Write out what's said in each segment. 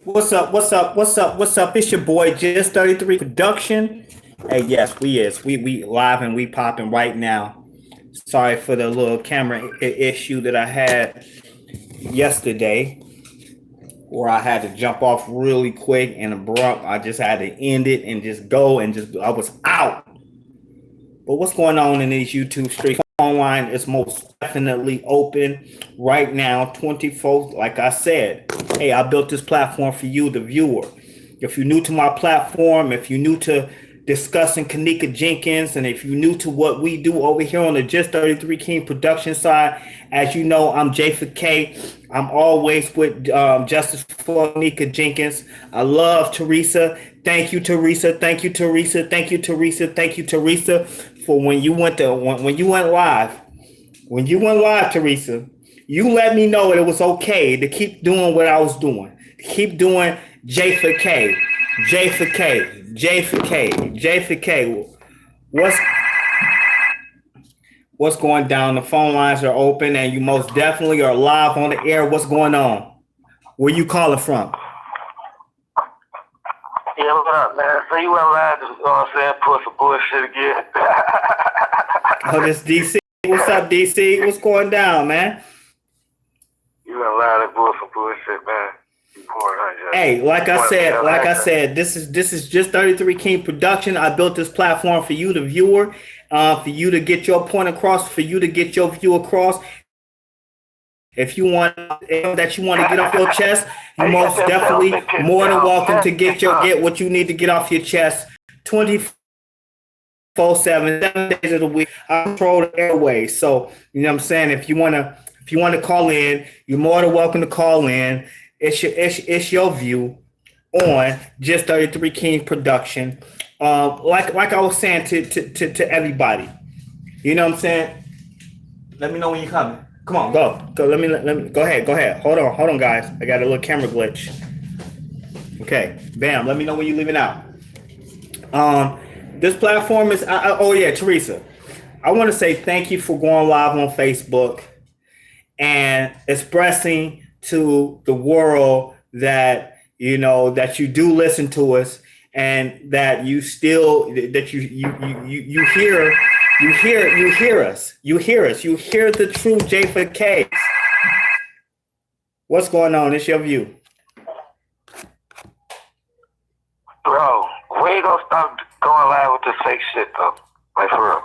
What's up? What's up? What's up? What's up? It's your boy Just 33 Production. Hey, yes, we is. We live and we popping right now. Sorry for the little camera issue that I had yesterday, where I had to jump off really quick and abrupt. I just had to end it and just go and just I was out. But what's going on in these YouTube streets? Online is most definitely open right now, 24. Like I said, hey, I built this platform for you, the viewer. If you're new to my platform, if you're new to discussing Kenneka Jenkins, and if you're new to what we do over here on the Just 33 King production side, as you know, I'm J for K. I'm always with Justice for Kenneka Jenkins. I love Teresa. Thank you, Teresa. Thank you, Teresa. Thank you, Teresa. Thank you, Teresa, for when you went live. When you went live, Teresa, you let me know that it was okay to keep doing what I was doing. To keep doing J for K, J for K, J for K, J for K. What's what's going down? The phone lines are open, and you most definitely are live on the air. What's going on? Where you calling from? Yeah, what up, man? So you went live, you know what I'm saying, pull some bullshit again. Oh, this DC. What's up, DC? What's going down, man? You went live and pull some bullshit, man. Hey, like I said, this is just 33 King production. I built this platform for you, the viewer, for you to get your point across, for you to get your view across. If you want that you want to get off your chest, you most definitely more than welcome to get what you need to get off your chest. 24/7, 7 days of the week. I control the airways. So you know what I'm saying. If you want to call in, you're more than welcome to call in. It's your view on Just 33 King production. Like I was saying to everybody, you know what I'm saying. Let me know when you're coming. Come on, go. Let me go ahead. Hold on, guys. I got a little camera glitch. Okay, bam. Let me know when you're leaving out. This platform is. Oh yeah, Teresa. I want to say thank you for going live on Facebook and expressing to the world that that you do listen to us and that you still that you hear. You hear us. You hear us. You hear the true J for K. What's going on? It's your view. Bro, we ain't gonna stop going live with this fake shit though. Like for real.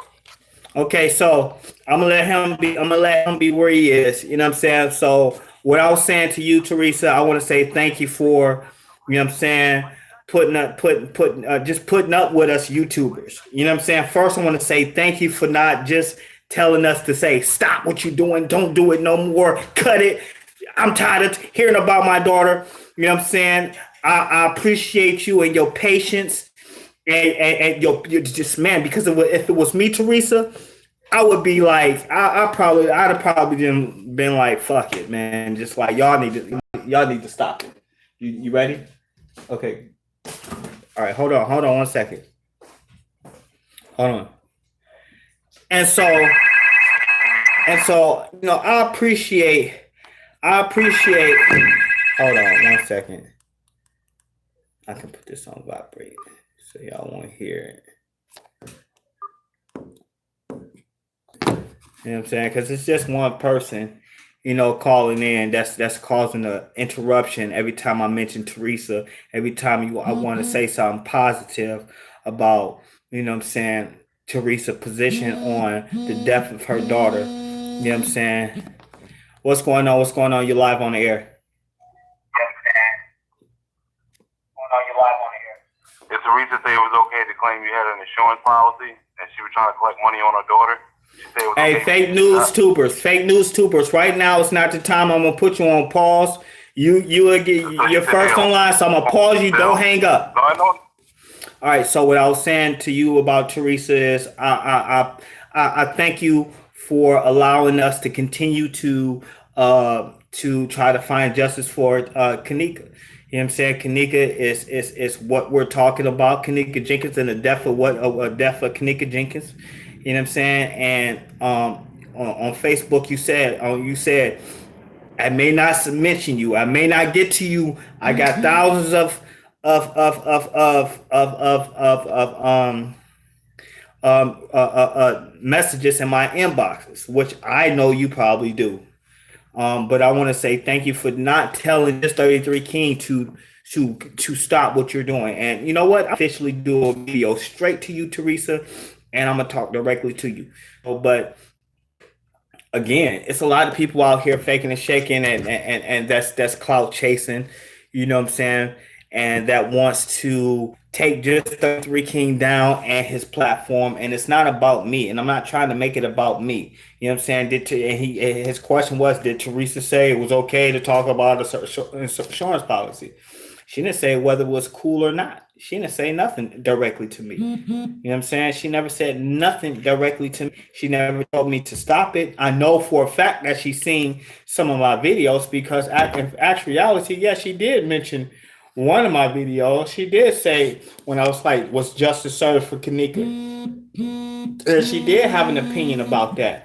Okay, so I'm gonna let him be where he is. You know what I'm saying? So what I was saying to you, Teresa, I want to say thank you for, you know what I'm saying, putting up with us YouTubers. You know what I'm saying? First, I want to say thank you for not just telling us to say stop what you're doing, don't do it no more, cut it. I'm tired of hearing about my daughter. You know what I'm saying? I appreciate you and your patience and your just man. Because if it was me, Teresa, I would be like, I'd have probably been like, fuck it, man. Just like y'all need to stop it. You ready? Okay. All right, hold on 1 second. Hold on. And so, I appreciate. Hold on 1 second. I can put this on vibrate so y'all won't hear it. You know what I'm saying? Because it's just one person, calling in. That's causing an interruption every time I mention Teresa. Every time I want to say something positive about, you know what I'm saying, Teresa's position on the death of her daughter. You know what I'm saying? What's going on? What's going on? You're live on the air. Did Teresa say it was okay to claim you had an insurance policy and she was trying to collect money on her daughter? Hey, okay. Fake news tubers. Right now, it's not the time. I'm gonna put you on pause. You're first on line, so I'm gonna pause you. Don't hang up. No, I know. All right. So what I was saying to you about Teresa is, I thank you for allowing us to continue to try to find justice for Kenneka. You know what I'm saying? Kenneka is what we're talking about. Kenneka Jenkins and the death of Kenneka Jenkins. You know what I'm saying? And on Facebook, you said I may not mention you. I may not get to you. I got thousands of messages in my inboxes, which I know you probably do. But I want to say thank you for not telling this 33 King to stop what you're doing. And you know what? I officially do a video straight to you, Teresa, and I'm gonna talk directly to you. But again, it's a lot of people out here faking and shaking, and that's clout chasing. You know what I'm saying? And that wants to take just 33 King down and his platform. And it's not about me. And I'm not trying to make it about me. You know what I'm saying? His question was, did Teresa say it was okay to talk about a insurance policy? She didn't say whether it was cool or not. She didn't say nothing directly to me. You know what I'm saying? She never said nothing directly to me. She never told me to stop it. I know for a fact that she's seen some of my videos because in actuality, yes, she did mention one of my videos. She did say when I was like, was justice served for Kenneka? And she did have an opinion about that.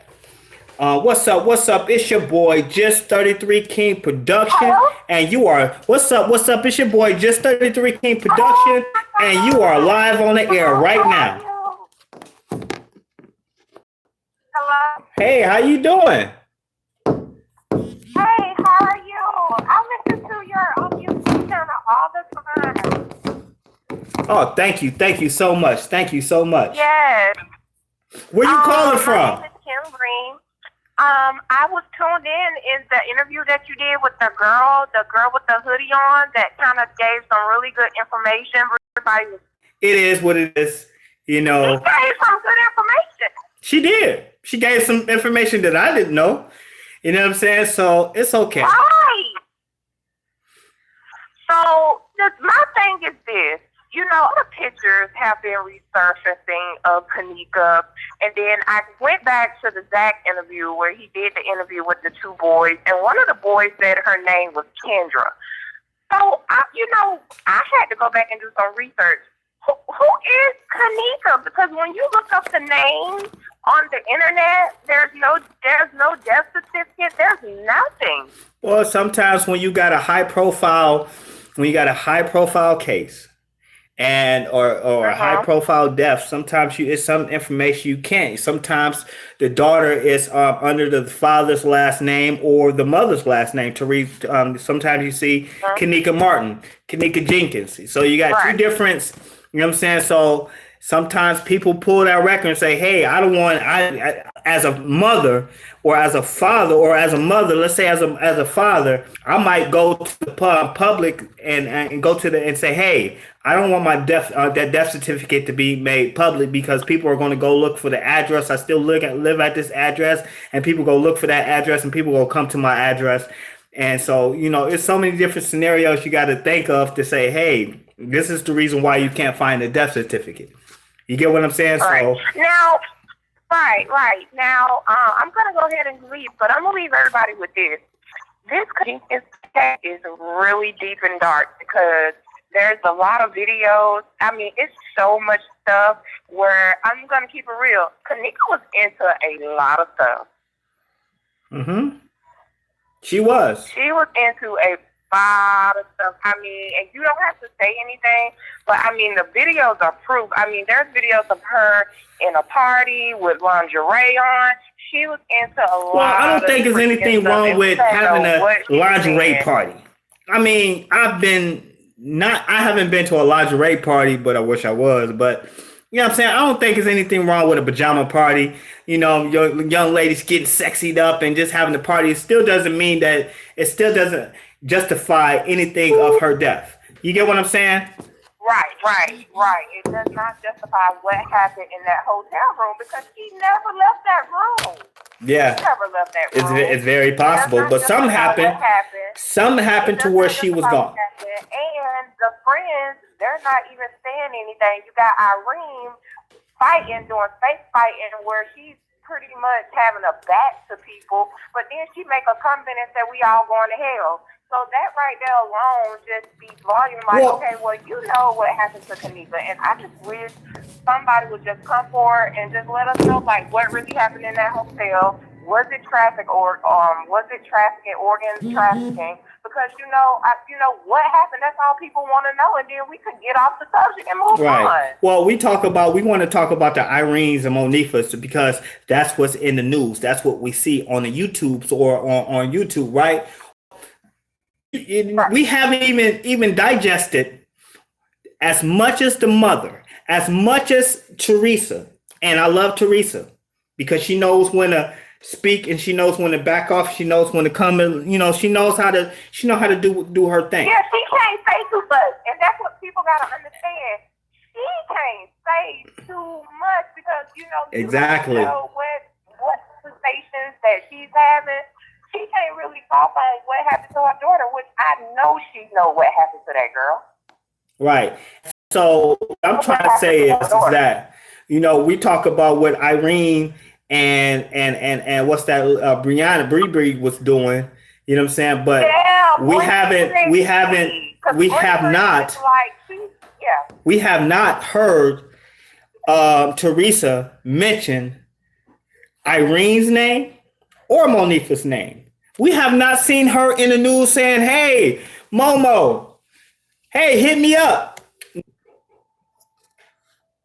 What's up? What's up? It's your boy, Just 33 King Production. Hello? And you are, what's up? What's up? It's your boy, Just 33 King Production. And you are live on the air right now. Hello? Hey, how you doing? Hey, how are you? I listen to your YouTube channel all the time. Oh, thank you. Thank you so much. Thank you so much. Yes. Where you calling My from? name is Kim Green. I was tuned in the interview that you did with the girl with the hoodie on that kind of gave some really good information. Everybody was, It is what it is. You know, she gave some good information. she did. She gave some information that I didn't know. You know what I'm saying? So it's okay. Right. So my thing is this. You know, the pictures have been resurfacing of Kenneka, and then I went back to the Zach interview where he did the interview with the two boys, and one of the boys said her name was Kendra. So, I had to go back and do some research. Who is Kenneka? Because when you look up the name on the internet, there's no death certificate. There's nothing. Well, sometimes when you got a high profile case and or a high profile death, sometimes it's some information you can't. Sometimes the daughter is under the father's last name or the mother's last name. To read, sometimes you see Kenneka Martin, Kenneka Jenkins. So you got two different. You know what I'm saying? So sometimes people pull that record and say, "Hey, I don't want I as a mother or as a father or as a mother, let's say as a father, I might go to the public and go to and say, hey, I don't want my that death certificate to be made public because people are going to go look for the address. I still live at this address, and people go look for that address, and people will come to my address." And so, it's so many different scenarios you got to think of to say, hey, this is the reason why you can't find a death certificate. You get what I'm saying? Right. So now, right. Now, I'm going to go ahead and leave, but I'm going to leave everybody with this. This case is really deep and dark because there's a lot of videos. I mean, it's so much stuff where I'm going to keep it real. Kenneka was into a lot of stuff. Mm-hmm. She was. She was into a lot of stuff. I mean, and you don't have to say anything, but I mean, the videos are proof. I mean, there's videos of her in a party with lingerie on. She was into a lot. Well, I don't think there's anything wrong with having a lingerie party. I mean, I haven't been to a lingerie party, but I wish I was. But you know what I'm saying? I don't think there's anything wrong with a pajama party. Your young ladies getting sexied up and just having a party. It still doesn't mean that it still doesn't justify anything of her death. You get what I'm saying? Right. It does not justify what happened in that hotel room because she never left that room. Yeah. She never left that room. It's very possible, but something happened. Something happened to where she was gone. And the friends, they're not even saying anything. You got Irene doing fake fighting where she's pretty much having a back to people, but then she make a comment and say we all going to hell. So that right there alone just speaks volume. Okay, well, you know what happened to Kenneka, and I just wish somebody would just come forward and just let us know, what really happened in that hotel. Was it traffic or was it trafficking, organ trafficking? Because you know what happened. That's all people want to know, and then we could get off the subject and move on. Well, we want to talk about the Irenes and Monifas because that's what's in the news. That's what we see on the YouTubes or on YouTube, right? We haven't even digested as much as the mother, as much as Teresa, and I love Teresa because she knows when to speak and she knows when to back off. She knows when to come and she knows how to do her thing. Yeah, she can't say too much, and that's what people gotta understand. She can't say too much because exactly. You know what sensations that she's having. She can't really talk on what happened to her daughter, which I know she know what happened to that girl. Right. So I'm trying to say is that we talk about what Irene and what's that Brianna Bree was doing. You know what I'm saying? But we have not heard Teresa mention Irene's name or Monifa's name. We have not seen her in the news saying, "Hey, Momo, hey, hit me up."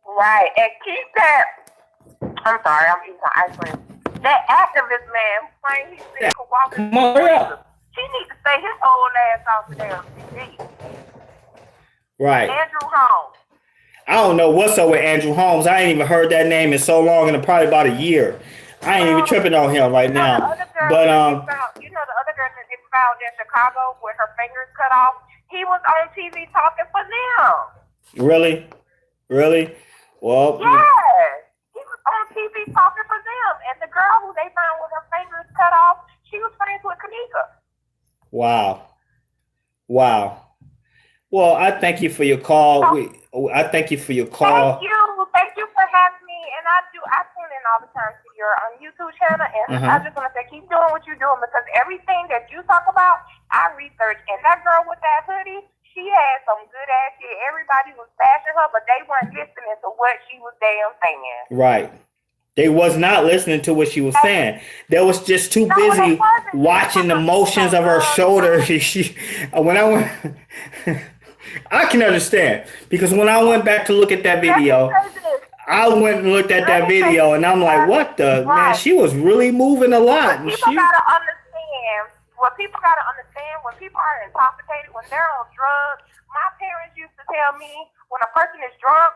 Right, and keep that. I'm sorry, I'm eating my ice cream. That activist man claimed he's been walking. Come on, hurry up. He needs to stay his old ass off the damn TV. Right. Andrew Holmes. I don't know what's up with Andrew Holmes. I ain't even heard that name in so long, in probably about a year. I ain't even tripping on him right now. But the other girl that gets found in Chicago with her fingers cut off. He was on TV talking for them. Really? Well, yes, he was on TV talking for them, and the girl who they found with her fingers cut off, she was friends with Kenneka. Wow. Well, I thank you for your call. I thank you for your call. Thank you for having me. And I tune in all the time to your YouTube channel, and I just want to say, keep doing what you're doing because everything that you talk about, I research. And that girl with that hoodie, she had some good ass shit. Everybody was bashing her, but they weren't listening to what she was damn saying. Right. They was not listening to what she was saying. They was just too busy watching the motions of her shoulder. I can understand because when I went back to look at that video, I went and looked at that video and I'm like, what the man? She was really moving a lot. People gotta understand. What people gotta understand when people are intoxicated, when they're on drugs. My parents used to tell me when a person is drunk,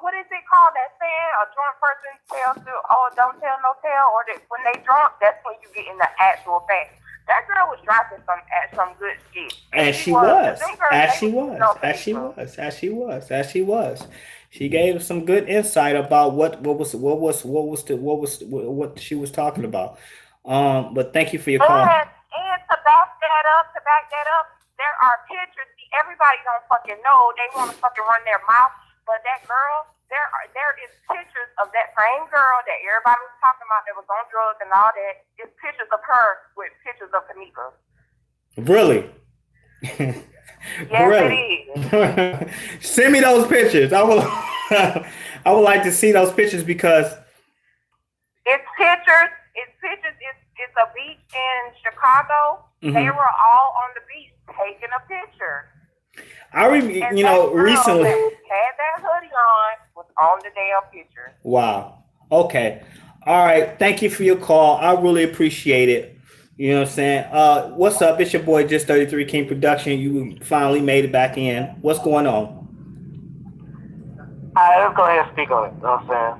what is it called? That saying, a drunk person tells to, don't tell no tale, or that when they drunk, that's when you get in the actual fact. That girl was dropping some good shit. And she was. She gave some good insight about what she was talking about. But thank you for your call. And to back that up, there are pictures. See, everybody don't fucking know. They want to fucking run their mouth. But that girl, there is pictures of that same girl that everybody was talking about that was on drugs and all that. It's pictures of her with pictures of Kenneka. Really? Yes, really? It is. Send me those pictures. I would like to see those pictures because it's pictures. It's a beach in Chicago. Mm-hmm. They were all on the beach taking a picture. Recently had that hoodie on, was on the damn picture. Wow. Okay. All right. Thank you for your call. I really appreciate it. You know what I'm saying? What's up? It's your boy, Just 33 King Production. You finally made it back in. What's going on? All right, let's go ahead and speak on it. You know what I'm saying?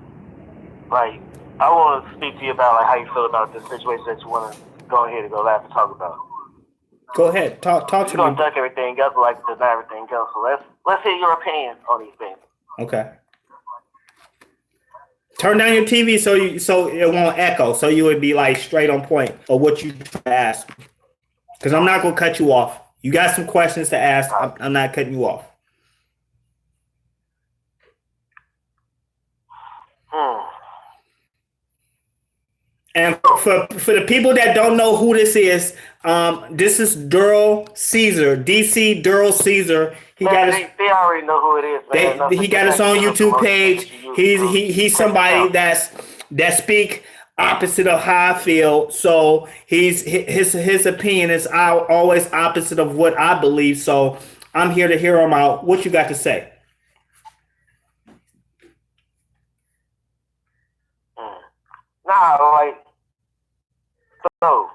Like, I want to speak to you about how you feel about this situation that you want to go ahead and go laugh and talk about. Go ahead. Talk to me. You're going to duck everything else, like to deny everything else. So let's hear your opinion on these things. Okay. Turn down your TV so it won't echo, so you would be like straight on point of what you ask. Because I'm not going to cut you off. You got some questions to ask. I'm not cutting you off. And for the people that don't know who this is Daryl Caesar, DC Daryl Caesar. They already know who it is. He got his own YouTube page. He's somebody that speak opposite of how I feel. So his opinion is always opposite of what I believe. So I'm here to hear him out. What you got to say? Nah, like, so,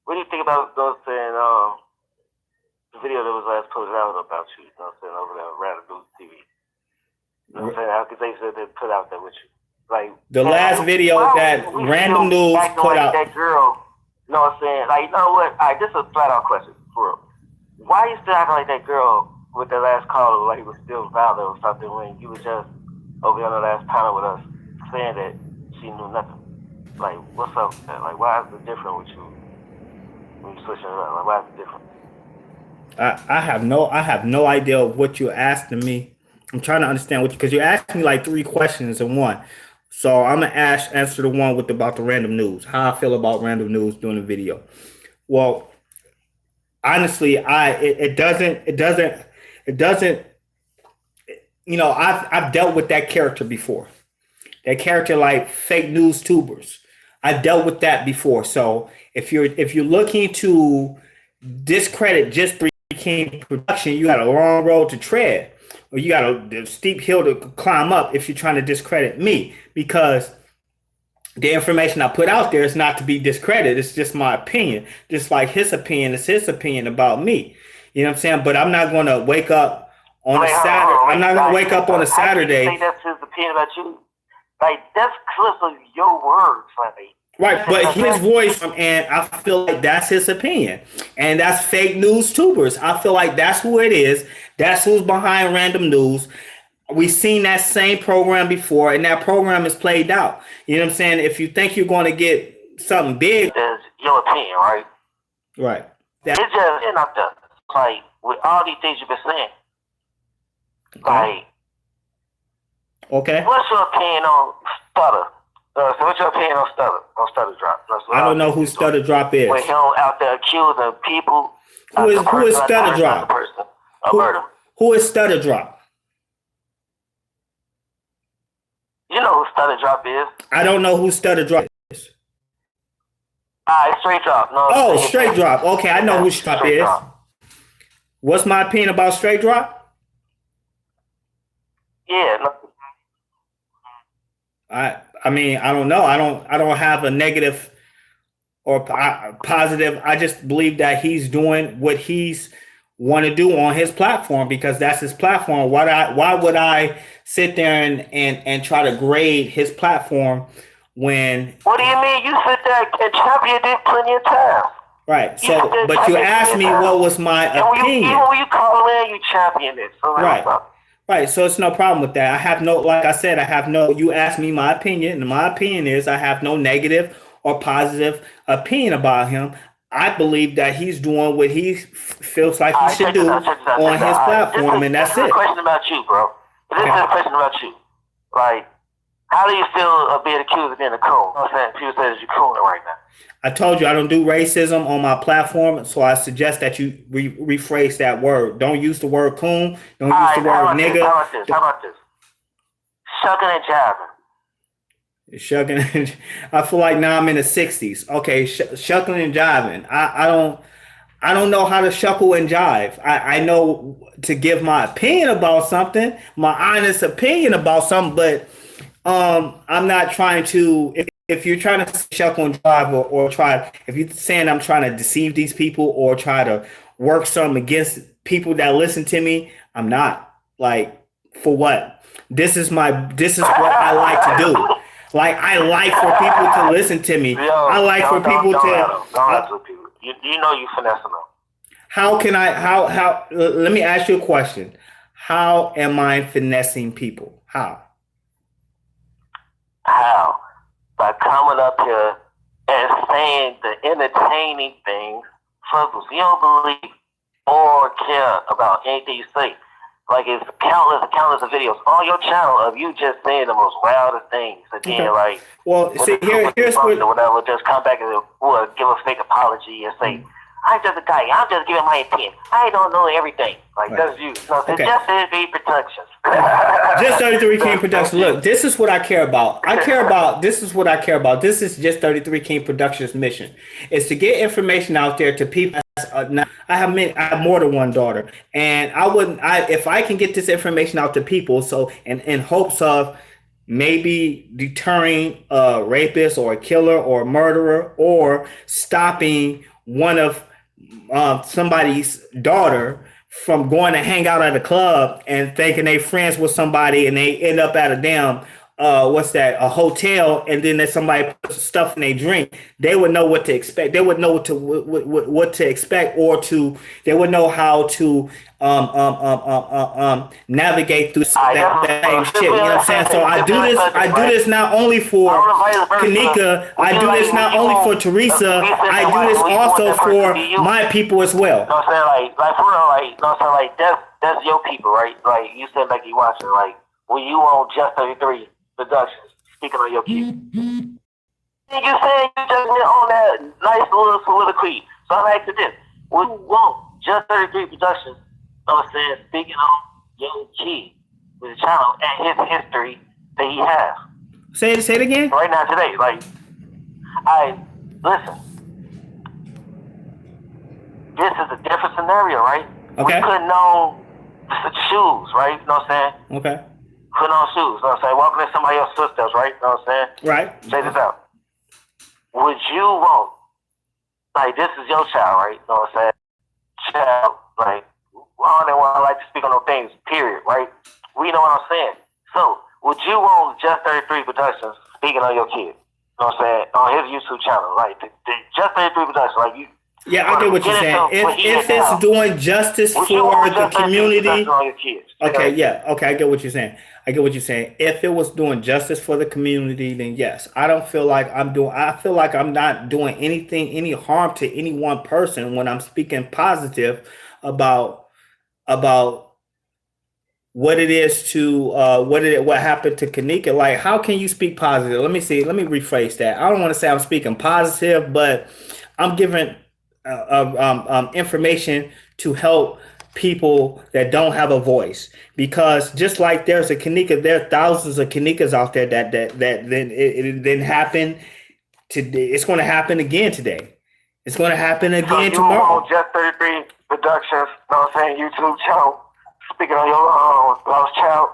what do you think about those saying, the video that was last posted out about you, you know what I'm saying, over there on Random News TV? You know what I'm saying? How could they say they put out there with you? Like, the last video that Random News put out. That girl, you know what I'm saying? Like, you know what? This is a flat out question for real. Why you still acting like that girl with the last call, like it was still valid or something when you were just over on the last panel with us saying that she knew nothing? Like, what's up with that? Like, why is it different with you when you switching it up? Like, why is it different? I have no idea what you're asking me. I'm trying to understand what, because you asked me like 3 questions in one. So I'm gonna answer the one with about the Random News. How I feel about Random News doing the video. Well, honestly, it doesn't. You know, I've dealt with that character before. That character like fake news tubers. I dealt with that before. So if you're looking to discredit just 3 King production, you got a long road to tread, or you got a steep hill to climb up if you're trying to discredit me, because the information I put out there is not to be discredited. It's just my opinion, just like his opinion is his opinion about me. You know what I'm saying? But I'm not going to wake up on a Saturday. I'm not going to wake up on a Saturday. Say that's his opinion about you. Like, that's clips of your words, like. Right, but his voice, and I feel like that's his opinion, and that's fake news tubers. I feel like that's who it is. That's who's behind Random News. We've seen that same program before, and that program is played out. You know what I'm saying? If you think you're going to get something big, that's your opinion, right? Right. It's just not that. Like, with all these things you've been saying, like, okay. What's your opinion on Stutter? So what's your opinion on Stutter Drop? I don't know who Stutter Drop is. When him out there accusing people. Who is Stutter Drop? Who is Stutter Drop? You know who Stutter Drop is. I don't know who Stutter Drop is. Straight Drop. No. Oh, Straight Drop. Okay, I know who Straight Drop is. What's my opinion about Straight Drop? Yeah. No. I mean, I don't know. I don't have a negative or positive. I just believe that he's doing what he's want to do on his platform, because that's his platform. Why would I sit there and try to grade his platform when? What do you mean? You sit there and champion it plenty of times. Right. So, but you asked me what was my opinion. Even when you call in, you champion it. So right. Right, so it's no problem with that. I have no, like I said, you asked me my opinion, and my opinion is I have no negative or positive opinion about him. I believe that he's doing what he feels like he should do on his platform, and that's it. This is a question about you, bro. This is a question about you. Like, how do you feel of being accused of being a coon? You know what I'm saying? People say that you're cooning right now. I told you I don't do racism on my platform, so I suggest that you rephrase that word. Don't use the word coon. Don't use the word nigga. How about this? Shucking and jiving. Shucking and I feel like now I'm in the 60s. Okay, shucking and jiving. I don't know how to shuckle and jive. I know to give my opinion about something, my honest opinion about something, but I'm not trying to. If you're trying to shuckle and drive or if you're saying I'm trying to deceive these people or try to work something against people that listen to me, I'm not. Like, for what? This is what I like to do. Like, I like for people to listen to me. I like for people to. You know you finessing them. How can how? Let me ask you a question. How am I finessing people? How? By coming up here and saying the entertaining things, puzzles you don't believe or care about anything you say. Like, it's countless of videos on your channel of you just saying the most wildest things. And then, like, well, see, here's what, or whatever, just come back and give a fake apology and say, I'm just a guy. I'm just giving my opinion. I don't know everything. Like, that's you. So Okay. Just 33 Productions. Just 33 King Productions. Look, this is what I care about. This is what I care about. This is Just 33 King Productions' mission. It's to get information out there to people. I have more than one daughter, and if I can get this information out to people, so in hopes of maybe deterring a rapist or a killer or a murderer, or stopping one of somebody's daughter from going to hang out at a club and thinking they friends with somebody and they end up at a damn a hotel, and then there's somebody puts stuff in their drink, they would know what to expect. They would know what to expect, they would know how to navigate through that same shit. You know what I'm saying? So I do this not only for Kenneka, I do this not only for Teresa, I do this also for my people as well. You know what I'm saying? Like for real, like, you know what I'm saying? Like, that's your people, right? Like, you said, like, you watching, like, when you on Just 33 Productions, speaking on your kids. You said you just went on that nice little soliloquy. So I'm asking this. Would you want Just 33 Productions, you know what I'm saying, speaking on your kid with the channel and his history that he has? Say it again? Right now, today. Like, listen. This is a different scenario, right? Okay. We putting on shoes, right? You know what I'm saying? Okay. Putting on shoes, you know what I'm saying? Walking in somebody else's footsteps, right? You know what I'm saying? Right. Check this out. Would you want, like, this is your child, right? You know what I'm saying? Child, like, I don't like to speak on those things, period, right? We know what I'm saying. So, would you want Just 33 Productions speaking on your kid? You know what I'm saying? On his YouTube channel, like, the Just 33 Productions, like, you. Yeah, I get what you're saying. If it's doing justice for the community. Okay, yeah. Okay, I get what you're saying. If it was doing justice for the community, then yes. I feel like I'm not doing any harm to any one person when I'm speaking positive about what it is to what happened to Kenneka. Like, how can you speak positive? Let me rephrase that. I don't want to say I'm speaking positive, but I'm giving information to help people that don't have a voice, because just like there's a Kenneka, there are thousands of Kennekas out there that then it didn't happen today. It's going to happen again today. It's going to happen again tomorrow. Just 33 Productions, you know what I'm saying, YouTube channel, speaking on your lost child.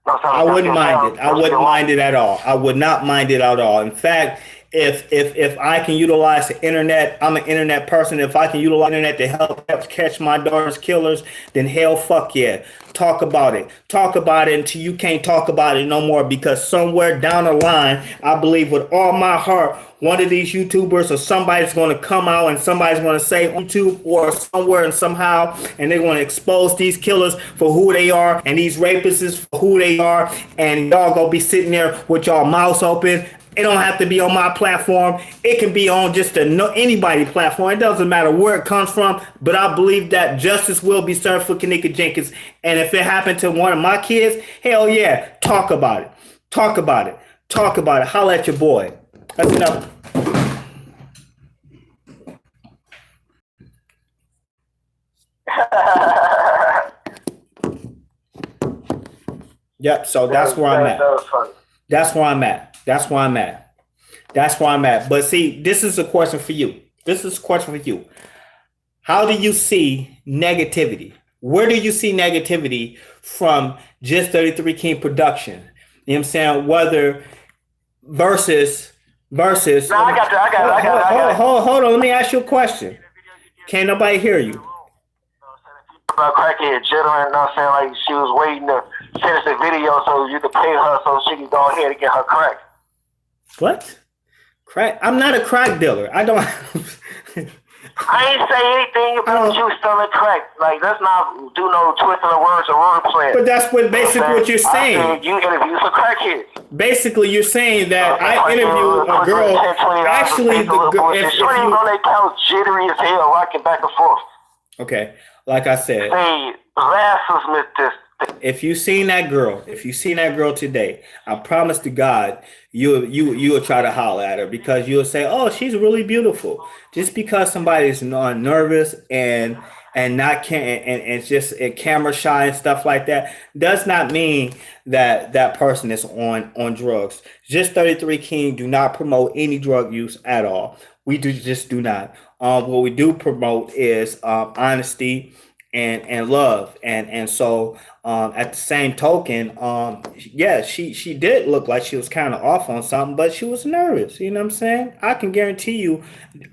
I wouldn't mind it. I wouldn't mind it at all. I would not mind it at all. In fact, if I can utilize the internet, I'm an internet person. If I can utilize the internet to help catch my daughter's killers, then hell, fuck yeah. Talk about it. Talk about it until you can't talk about it no more, because somewhere down the line, I believe with all my heart, one of these YouTubers or somebody's going to come out and somebody's going to say on YouTube or somewhere and somehow, and they're going to expose these killers for who they are and these rapists for who they are, and y'all going to be sitting there with y'all mouths open. It don't have to be on my platform. It can be on just anybody platform. It doesn't matter where it comes from. But I believe that justice will be served for Kenneka Jenkins. And if it happened to one of my kids, hell yeah, talk about it. Talk about it. Talk about it. Holla at your boy. That's enough. Yep. So that's where I'm at. That's where I'm at. But see, this is a question for you. How do you see negativity? Where do you see negativity from Just 33 King Production? You know what I'm saying? Whether versus. No, I got it. Hold on. Let me ask you a question. Can't nobody hear you? About crackhead jittering, you know what I'm saying? Like, she was waiting to finish the video so you could pay her so she could go ahead and get her crack. What? Crack? I'm not a crack dealer. I don't. I ain't say anything about you selling crack. Like, let's not do no twisting of words or wordplay. But that's basically what you're saying. I said you interview some crackheads. Basically, you're saying that I interviewed a girl. Actually, the girl. If you on that couch, jittery as hell, rocking back and forth. Okay, like I said. Hey, blasphemous if you seen that girl today, I promise to God, you'll try to holler at her because you'll say, "Oh, she's really beautiful." Just because somebody's nervous and not can and just camera shy and stuff like that does not mean that that person is on drugs. Just 33 King do not promote any drug use at all. We do not. What we do promote is honesty and love and so at the same token, yeah, she did look like she was kind of off on something, but she was nervous. You know what I'm saying? I can guarantee you,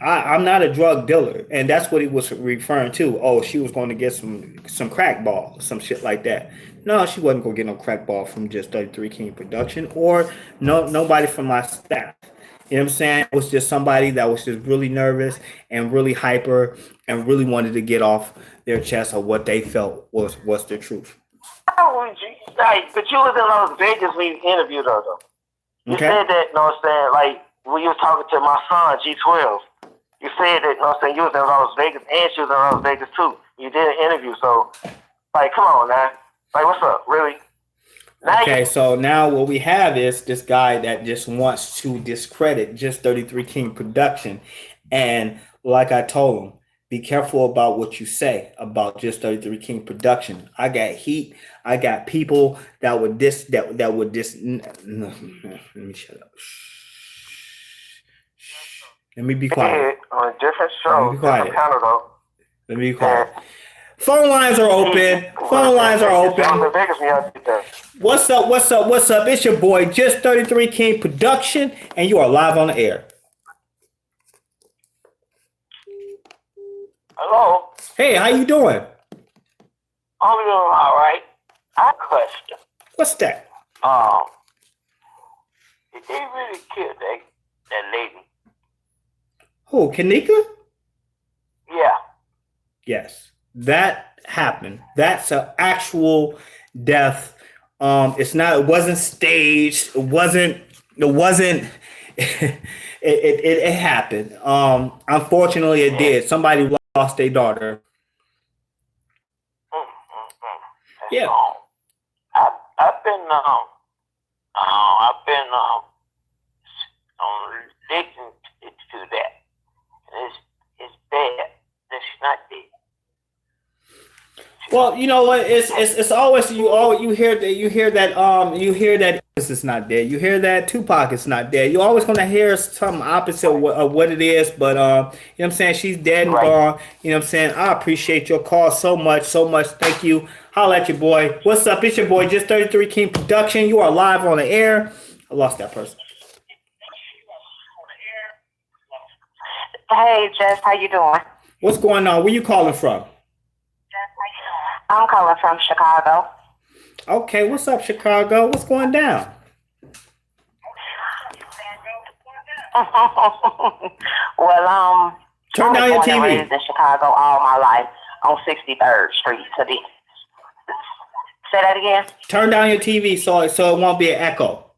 I'm not a drug dealer, and that's what he was referring to. Oh, she was going to get some crack ball, some shit like that. No, she wasn't going to get no crack ball from just 33 King Production or nobody from my staff. You know what I'm saying? It was just somebody that was just really nervous and really hyper and really wanted to get off their chest of what they felt was the truth. Like, but you was in Las Vegas when you interviewed her, though. You said that, you know what I'm saying, like, when you was talking to my son, G12, you said that, you know what I'm saying, you was in Las Vegas, and she was in Las Vegas, too. You did an interview, so, like, come on, man. Like, what's up, really? Okay, so now what we have is this guy that just wants to discredit just 33 King Production. And like I told him, be careful about what you say about just 33 King Production. I got heat. I got people that would no, let me shut up. Let me be quiet. On a different show, different panel, though. Let me be quiet. Phone lines are open. Phone lines are open. What's up? What's up? What's up? It's your boy, Just 33 King Production, and you are live on the air. Hello. Hey, how you doing? I'm doing all right. I have a question. What's that? Did they really kill that lady? Who, Kenneka? Yeah. Yes, that happened. That's an actual death. It wasn't staged. It wasn't it happened. Unfortunately it did. Somebody lost their daughter. Yeah. I've been listening to that. It's bad that she's not dead. Well, you know what? It's always you hear that Elvis is not dead. You hear that Tupac is not dead. You're always gonna hear something opposite of what it is. But you know what I'm saying? She's dead and gone. You know what I'm saying? I appreciate your call so much. Thank you. Holla at your boy. What's up? It's your boy, Just 33 King Production. You are live on the air. I lost that person. Hey, Jess, how you doing? What's going on? Where you calling from? I'm calling from Chicago. Okay, what's up, Chicago? What's going down? Well, turn down your TV. I was raised in Chicago all my life on 63rd Street. Say that again. Turn down your TV so it won't be an echo.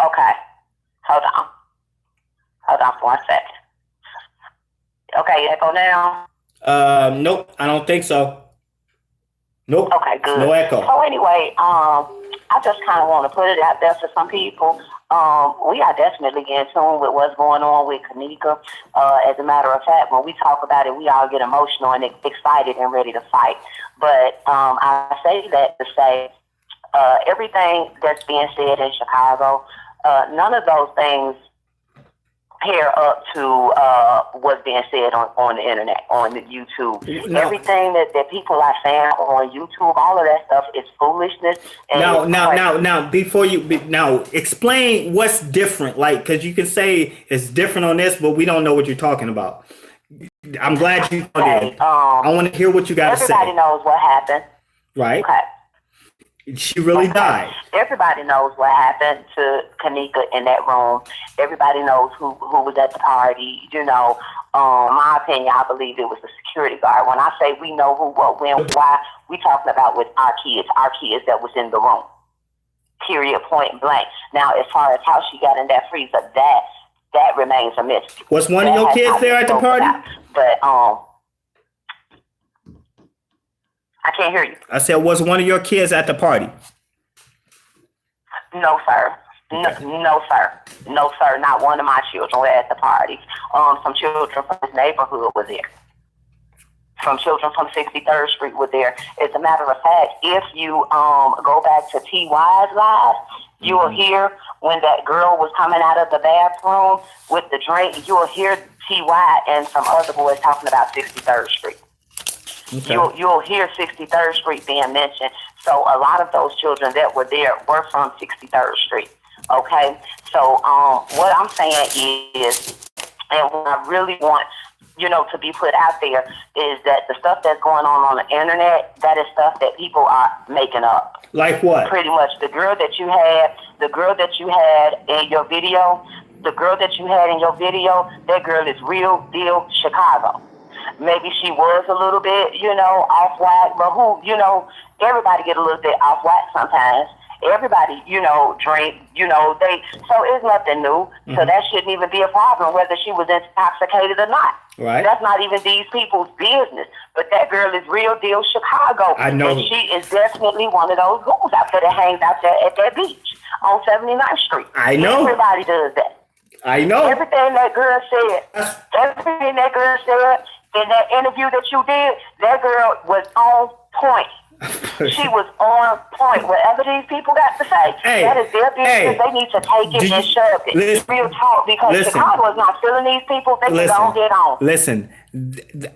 Okay. Hold on for 1 second. Okay, echo now? Nope, I don't think so. Nope. Okay, good. No echo. So anyway, I just kind of want to put it out there for some people. We are definitely in tune with what's going on with Kenneka. As a matter of fact, when we talk about it, we all get emotional and excited and ready to fight. But I say that to say everything that's being said in Chicago, none of those things pair up to what's being said on the internet, on the YouTube. No. Everything that people are saying on YouTube, all of that stuff is foolishness. And now, before now explain what's different, like, because you can say it's different on this, but we don't know what you're talking about. I'm glad you did. I want to hear what you got to say. Everybody knows what happened. Right. Okay. She really died. Everybody knows what happened to Kenneka in that room. Everybody knows who was at the party. You know, my opinion, I believe it was the security guard. When I say we know who, what, when, why, we talking about with our kids that was in the room. Period, point blank. Now, as far as how she got in that freezer, that remains a mystery. Was one of your kids there at the party? But I can't hear you. I said, was one of your kids at the party? No, sir. No, sir. No, sir. Not one of my children were at the party. Some children from his neighborhood were there. Some children from 63rd Street were there. As a matter of fact, if you go back to T.Y.'s live, you will hear when that girl was coming out of the bathroom with the drink, you will hear T.Y. and some other boys talking about 63rd Street. Okay. You'll hear 63rd Street being mentioned. So a lot of those children that were there were from 63rd Street. Okay? So what I'm saying is, and what I really want to be put out there is that the stuff that's going on the internet, that is stuff that people are making up. Like what? Pretty much. The girl that you had in your video, that girl is real deal Chicago. Maybe she was a little bit, off whack, but everybody get a little bit off whack sometimes. Everybody, drink, so it's nothing new. Mm-hmm. So that shouldn't even be a problem, whether she was intoxicated or not. Right. That's not even these people's business. But that girl is real deal Chicago. I know. And she is definitely one of those girls out there that hangs out there at that beach on 79th Street. I know. Everybody does that. I know. Everything that girl said in that interview that you did, that girl was on point. She was on point. Whatever these people got to say, that is their business. They need to take it and shove it. Real talk, because Chicago is not feeling these people. They can go get on. Listen,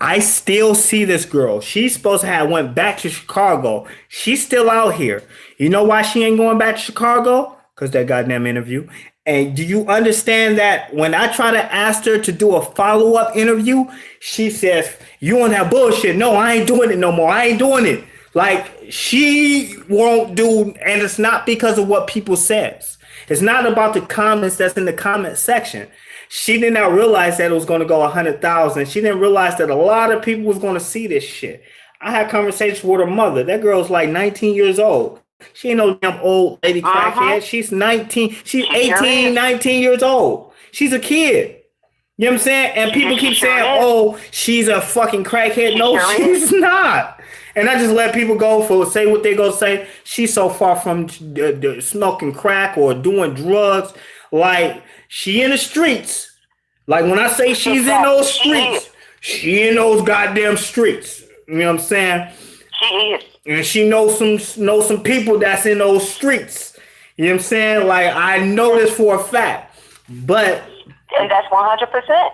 I still see this girl. She's supposed to have went back to Chicago. She's still out here. You know why she ain't going back to Chicago? Because that goddamn interview. And do you understand that when I try to ask her to do a follow-up interview, she says, you on that bullshit. No, I ain't doing it no more. I ain't doing it. Like, she won't do, and it's not because of what people says. It's not about the comments that's in the comment section. She did not realize that it was going to go 100,000. She didn't realize that a lot of people was going to see this shit. I had conversations with her mother. That girl's like 19 years old. She ain't no damn old lady crackhead. She's 19. She's 18, 19 years old. She's a kid. You know what I'm saying? And people keep saying, oh, she's a fucking crackhead. No, she's not. And I just let people say what they go say. She's so far from smoking crack or doing drugs. Like, she in the streets. Like, when I say she's in those streets, she in those goddamn streets. You know what I'm saying? She is. And she knows some people that's in those streets. You know what I'm saying? Like, I know this for a fact. But... And that's 100%.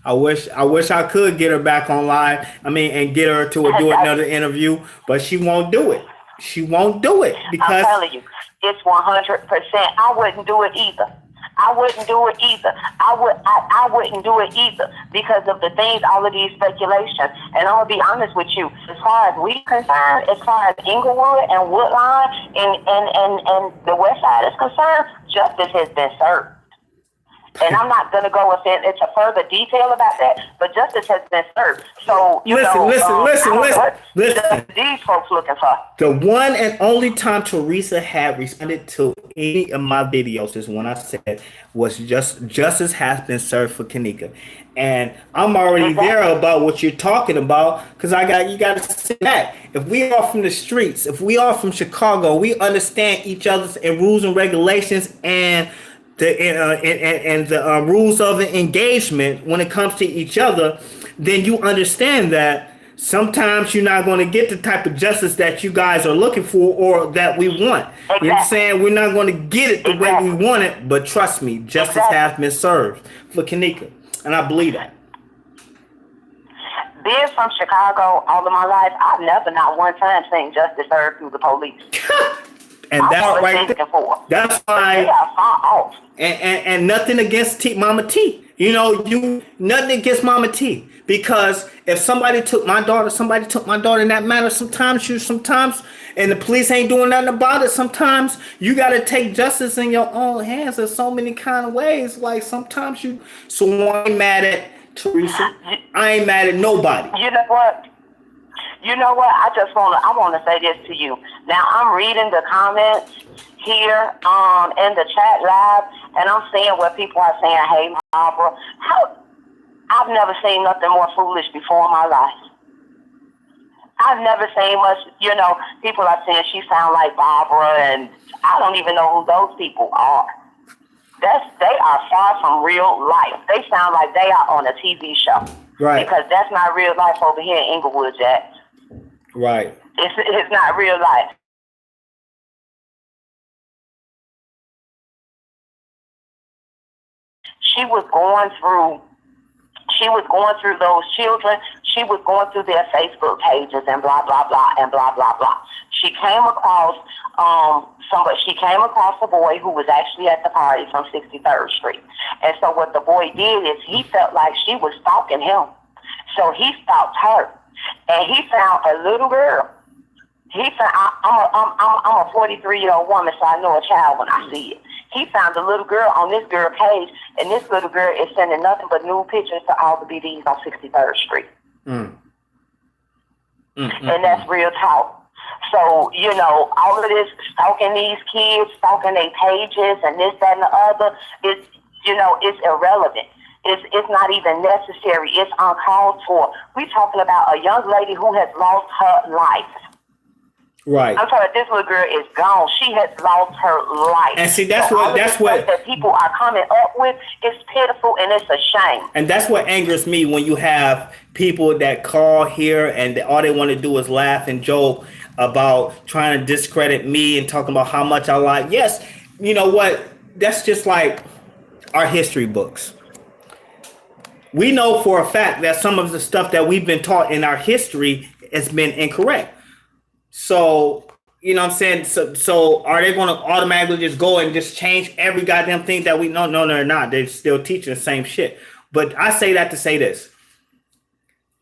I wish I could get her back online. And get her to do another interview, but she won't do it. She won't do it because I'm telling you, it's 100%. I wouldn't do it either. I wouldn't do it either because of the things, all of these speculations. And I'm gonna be honest with you, as far as we concerned, as far as Inglewood and Woodline and the West Side is concerned, justice has been served. And I'm not going to go into further detail about that, but justice has been served. So, listen. These folks looking for. The one and only time Teresa had responded to any of my videos is when I said was justice has been served for Kenneka. And I'm already there about what you're talking about because you got to sit back. If we are from the streets, if we are from Chicago, we understand each other's rules and regulations and the rules of the engagement when it comes to each other, then you understand that sometimes you're not going to get the type of justice that you guys are looking for or that we want. Exactly. You know what I'm saying? We're not going to get it the way we want it, but trust me, justice has been served for Kenneka, and I believe that. Being from Chicago all of my life, I've never not one time seen justice served through the police. And that's right there. That's why. And nothing against Mama T. Nothing against Mama T. Because if somebody took my daughter in that manner, sometimes, and the police ain't doing nothing about it, sometimes you got to take justice in your own hands in so many kind of ways. Like sometimes so I ain't mad at Teresa. I ain't mad at nobody. You know what? I want to say this to you. Now I'm reading the comments here in the chat live, and I'm seeing what people are saying. Hey, Barbara, I've never seen nothing more foolish before in my life. I've never seen much, people are saying she sound like Barbara, and I don't even know who those people are. They are far from real life. They sound like they are on a TV show. Right. Because that's not real life over here in Inglewood, Jack. Right. It's not real life. She was going through those children. She was going through their Facebook pages and blah, blah, blah, and blah, blah, blah. She came across a boy who was actually at the party from 63rd Street. And so what the boy did is he felt like she was stalking him. So he stalked her. And he found a little girl. I'm a 43-year-old woman, so I know a child when I see it. He found a little girl on this girl page, and this little girl is sending nothing but nude pictures to all the BDs on 63rd Street. And that's real talk. So, all of this stalking these kids, stalking their pages, and this, that, and the other, it's irrelevant. It's not even necessary. It's uncalled for. We're talking about a young lady who has lost her life. Right. I'm sorry, this little girl is gone. She has lost her life. And see, that's what that people are coming up with is pitiful, and it's a shame. And that's what angers me when you have people that call here and all they want to do is laugh and joke about trying to discredit me and talking about how much I like. Yes, you know what? That's just like our history books. We know for a fact that some of the stuff that we've been taught in our history has been incorrect. So, you know what I'm saying? So are they going to automatically just go and just change every goddamn thing that we know? No, they're not. They're still teaching the same shit. But I say that to say this.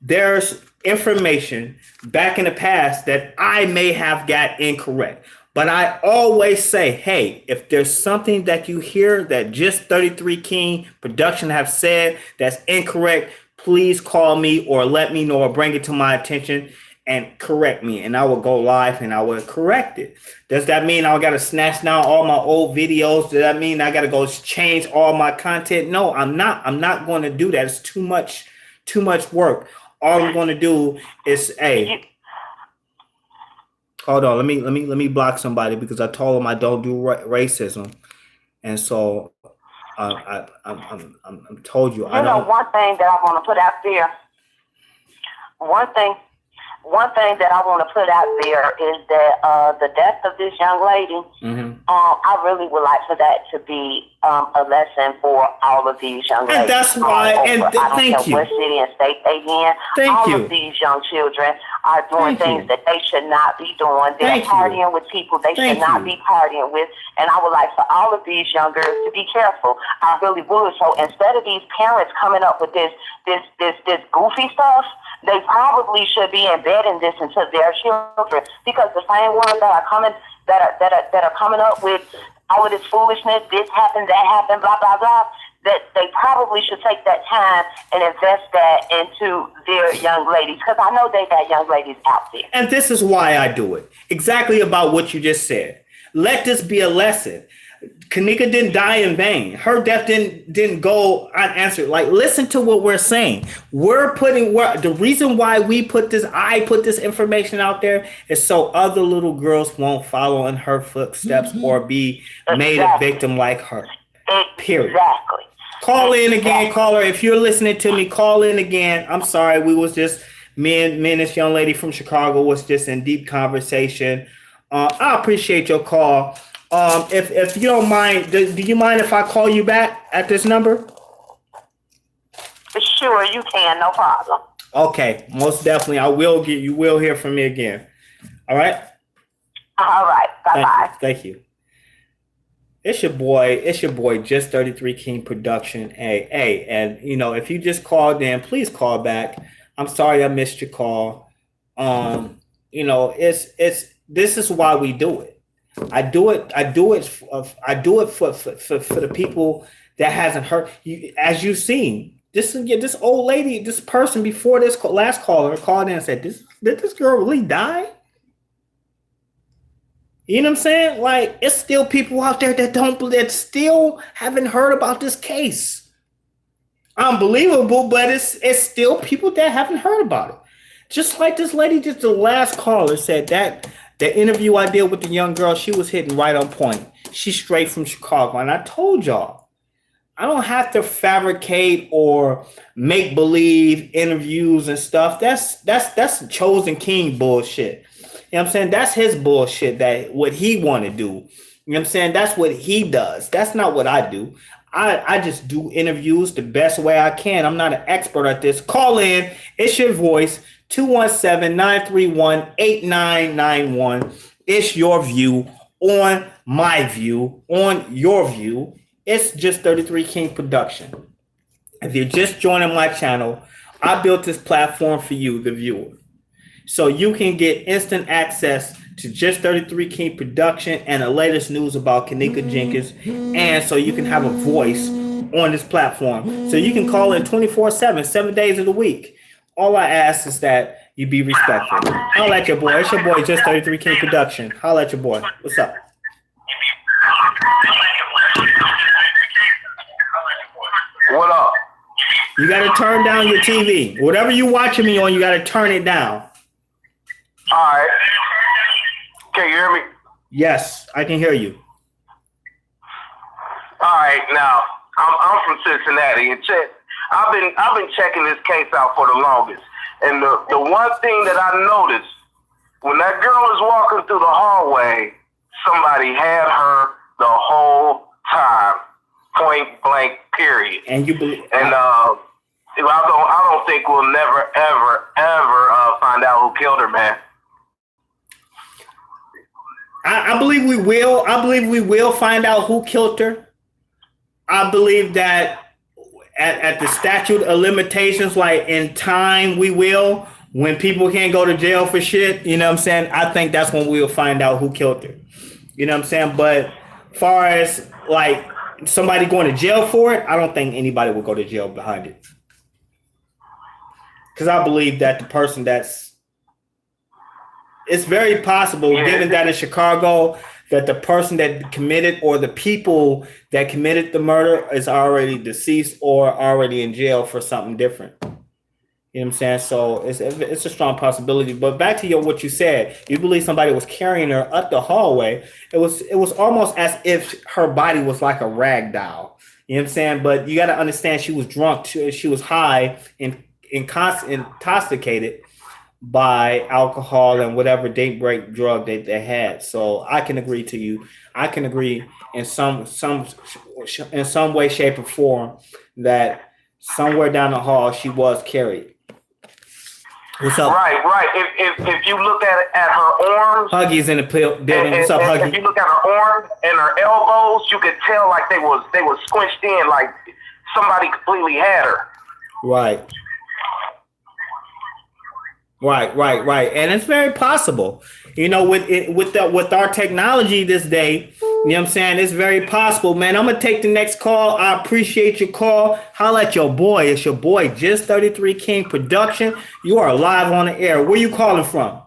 There's information back in the past that I may have got incorrect. But I always say, hey, if there's something that you hear that Just 33 King production have said that's incorrect, please call me or let me know or bring it to my attention and correct me, and I will go live and I will correct it. Does that mean I got to snatch down all my old videos? Does that mean I got to go change all my content? No, I'm not. I'm not going to do that. It's too much work. All I'm going to do is, hey, hold on. Let me block somebody because I told them I don't do racism, and so I'm told you. One thing that I want to put out there. One thing that I want to put out there is that the death of this young lady, I really would like for that to be a lesson for all of these young ladies. And that's why, and thank you. What city and state they in. All of these young children are doing things that they should not be doing. They're partying with people they should not be partying with. And I would like for all of these young girls to be careful. I really would. So instead of these parents coming up with this goofy stuff, they probably should be embedding this into their children, because the same ones that are coming up with all of this foolishness, this happened, that happened, blah blah blah, that they probably should take that time and invest that into their young ladies, because I know they got young ladies out there. And this is why I do it. Exactly about what you just said. Let this be a lesson. Kenneka didn't die in vain. Her death didn't go unanswered. Like, listen to what we're saying. The reason why I put this information out there is so other little girls won't follow in her footsteps or be made a victim like her. Period. Exactly. Call in again, caller. If you're listening to me, call in again. I'm sorry. We was just me and this young lady from Chicago was just in deep conversation. I appreciate your call. If you don't mind, do you mind if I call you back at this number? Sure, you can, no problem. Okay, most definitely. You will hear from me again. All right? All right. Bye-bye. Thank you. It's your boy, Just 33 King Production. Hey, and if you just called in, please call back. I'm sorry I missed your call. This is why we do it. I do it for the people that hasn't heard. As you've seen, this old lady, this person before this last caller called in and said, did this girl really die? You know what I'm saying? Like, it's still people out there that still haven't heard about this case. Unbelievable, but it's still people that haven't heard about it. Just like this lady, just the last caller said that the interview I did with the young girl, she was hitting right on point. She's straight from Chicago. And I told y'all, I don't have to fabricate or make believe interviews and stuff. That's chosen king bullshit. You know what I'm saying? That's his bullshit, that what he want to do. You know what I'm saying? That's what he does. That's not what I do. I just do interviews the best way I can. I'm not an expert at this. Call in. It's your voice. 217-931-8991. It's your view on my view, on your view. It's just 33 King Production. If you're just joining my channel, I built this platform for you, the viewer, so you can get instant access to just 33 King Production and the latest news about Kenneka Jenkins, and so you can have a voice on this platform. So you can call in 24/7, 7 days of the week. All I ask is that you be respectful. Holla at your boy. It's your boy, just 33 King Production. Holla at your boy. What's up? What up? You got to turn down your TV. Whatever you watching me on, you got to turn it down. All right. Can you hear me? Yes, I can hear you. All right. Now, I'm from Cincinnati, and I've been checking this case out for the longest. And the one thing that I noticed, when that girl was walking through the hallway, somebody had her the whole time, point blank, period. And you believe? And I don't think we'll never, ever, ever find out who killed her, man. I believe we will. I believe we will find out who killed her. I believe that at the statute of limitations, like in time, we will. When people can't go to jail for shit, you know what I'm saying? I think that's when we'll find out who killed her. You know what I'm saying? But far as like somebody going to jail for it, I don't think anybody will go to jail behind it. Because I believe that the person it's very possible, given that in Chicago, that the person that committed or the people that committed the murder is already deceased or already in jail for something different. You know what I'm saying? So it's a strong possibility. But back to what you said, you believe somebody was carrying her up the hallway. It was almost as if her body was like a rag doll. You know what I'm saying? But you got to understand, she was drunk. She was high and intoxicated by alcohol and whatever date break drug they had. So I can agree to you. I can agree in some way, shape, or form that somewhere down the hall she was carried. What's up? Right. If you look at her arms, Huggy's in the building. What's up, Huggy? If you look at her arms and her elbows, you could tell like they was squished in, like somebody completely had her. Right. And it's very possible, you know, with our technology this day, you know what I'm saying? It's very possible, man. I'm going to take the next call. I appreciate your call. Holla at your boy. It's your boy, Just 33 King Production. You are live on the air. Where you calling from?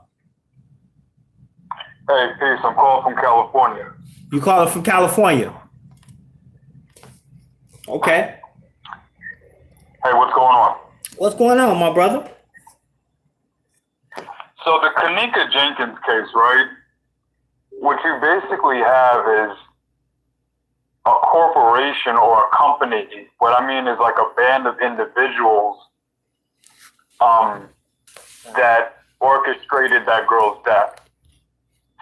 Hey, peace. I'm calling from California. You calling from California? Okay. Hey, what's going on? What's going on, my brother? So the Kenneka Jenkins case, right? What you basically have is a corporation or a company. What I mean is like a band of individuals that orchestrated that girl's death.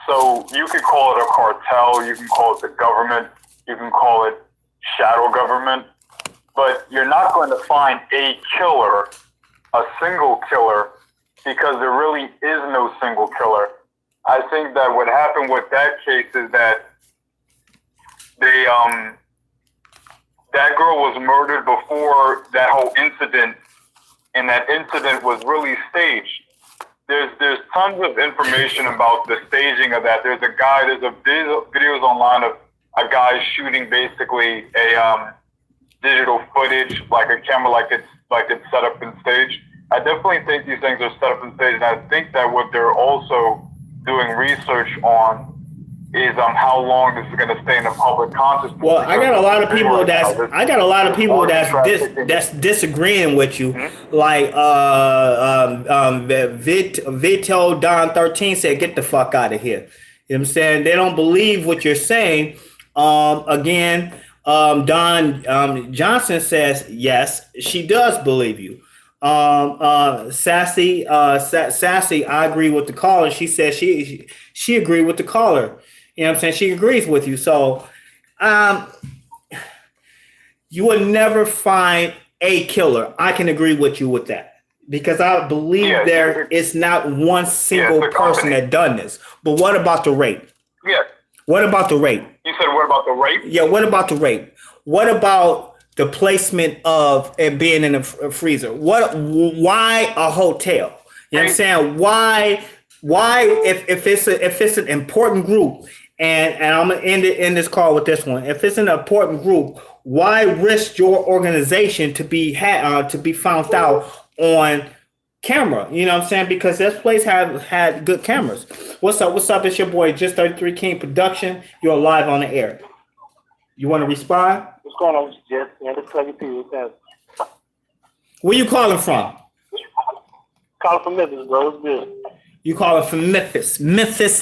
So you could call it a cartel, you can call it the government, you can call it shadow government, but you're not going to find a killer, a single killer, because there really is no single killer. I think that what happened with that case is that that girl was murdered before that whole incident, and that incident was really staged. There's tons of information about the staging of that. There's videos online of a guy shooting basically a digital footage, like a camera, like it's set up and staged. I definitely think these things are set up and staged, and I think that what they're also doing research on is how long this is going to stay in the public consciousness. Well, I got a lot of people that's disagreeing with you. Like Vito Don 13 said, "Get the fuck out of here." You know what I'm saying? They don't believe what you're saying. Again, Don Johnson says, yes, she does believe you. Sassy, I agree with the caller. She said she agreed with the caller. You know what I'm saying? She agrees with you. So you will never find a killer. I can agree with you with that. Because I believe there is not one single person that done this. But what about the rape? Yeah. What about the rape? You said what about the rape? Yeah, what about the rape? What about the placement of it being in a freezer? Why a hotel? You know what I'm saying? Why if it's an important group, and I'm gonna end this call with this one. If it's an important group, why risk your organization to be found out on camera? You know what I'm saying? Because this place had good cameras. What's up? It's your boy, Just 33 King Production. You're live on the air. You want to respond? What's going on, Jess? Man, this is people. Where you calling from? Calling from Memphis, bro. It's good. You calling from Memphis,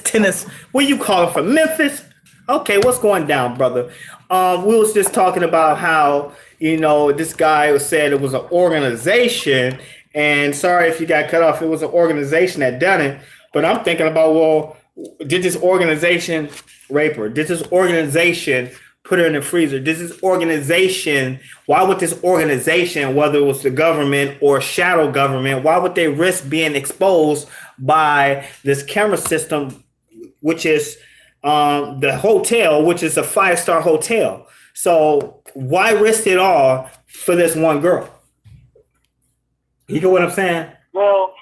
Tennessee. Where you calling from? Memphis? Okay, what's going down, brother? We was just talking about how, this guy said it was an organization, and sorry if you got cut off, it was an organization that done it. But I'm thinking about, well, did this organization rape her? Did this organization put her in the freezer? Did this organization, why would this organization, whether it was the government or shadow government, why would they risk being exposed by this camera system, which is the hotel, which is a 5-star hotel? So why risk it all for this one girl? You know what I'm saying? Well,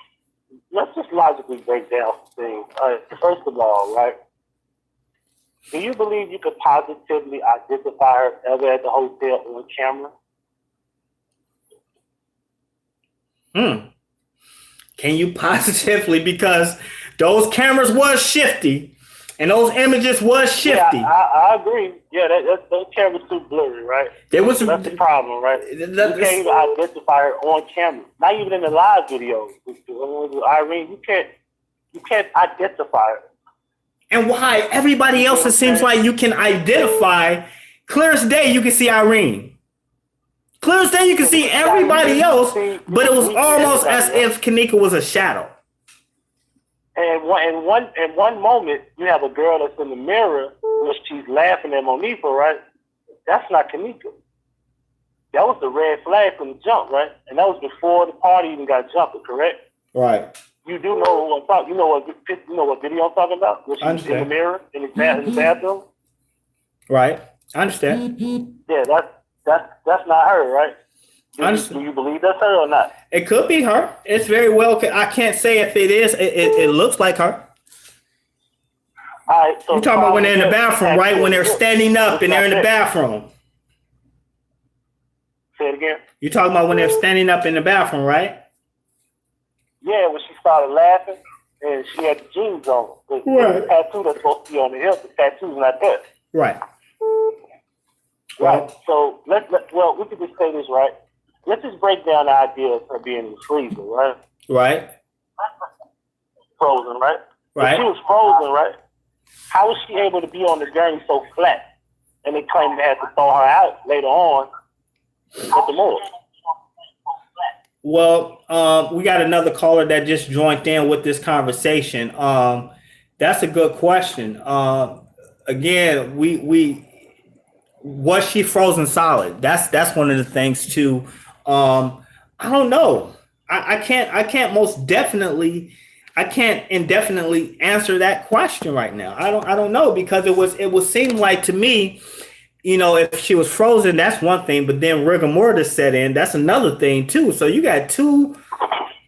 let's just logically break down things. First of all, right? Do you believe you could positively identify her ever at the hotel on camera? Can you positively? Because those cameras was shifty, and those images was shifty. Yeah, I agree. Yeah, those cameras too blurry, right? That's the problem, right? You can't even identify her on camera. Not even in the live video with Irene. You can't identify her. And why? Everybody else, it seems like you can identify. Clear as day, you can see Irene. Clear as day, you can see everybody else, but it was almost as if Kenneka was a shadow. And in one moment, you have a girl that's in the mirror, which she's laughing at Monifa, right? That's not Kenneka. That was the red flag from the jump, right? And that was before the party even got jumping, correct? Right. You do know what I'm talking. You know what video I'm talking about? Which is in the mirror in the bathroom. Right. I understand. Yeah, that's not her, right? Do you believe that's her or not? It could be her. It's very well. I can't say if it is. It looks like her. All right. So you're talking about when they're in the bathroom, right? When they're standing up and they're in the bathroom. Say it again. You're talking about when they're standing up in the bathroom, right? Yeah, when she started laughing and she had the jeans on. Right. The tattoo that's supposed to be on the hip, the tattoo's not there. Right. Right. So we could just say this, right? Let's just break down the idea of her being in the freezer, right? Right. Frozen, right? Right. If she was frozen, right? How was she able to be on the gurney so flat? And they claim they had to thaw her out later on at the morgue. Well, we got another caller that just joined in with this conversation. That's a good question. Again, we was she frozen solid? That's one of the things too. I don't know. I can't indefinitely answer that question right now. I don't know, because it would seem like to me, if she was frozen, that's one thing, but then rigor mortis set in, that's another thing too. So you got two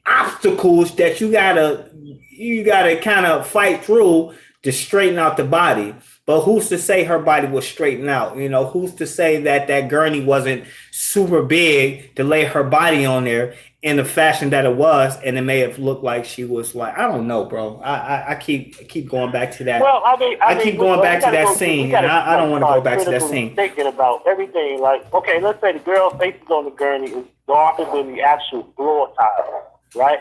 obstacles that you gotta kind of fight through to straighten out the body. But who's to say her body was straightened out? You know, who's to say that that gurney wasn't super big to lay her body on there in the fashion that it was, and it may have looked like she was like, I don't know, bro. I keep going back to that. Well, I keep going back to that scene, and I don't want to go back to that scene. Thinking about everything, like, okay, let's say the girl faces on the gurney is darker than the actual floor tile, right?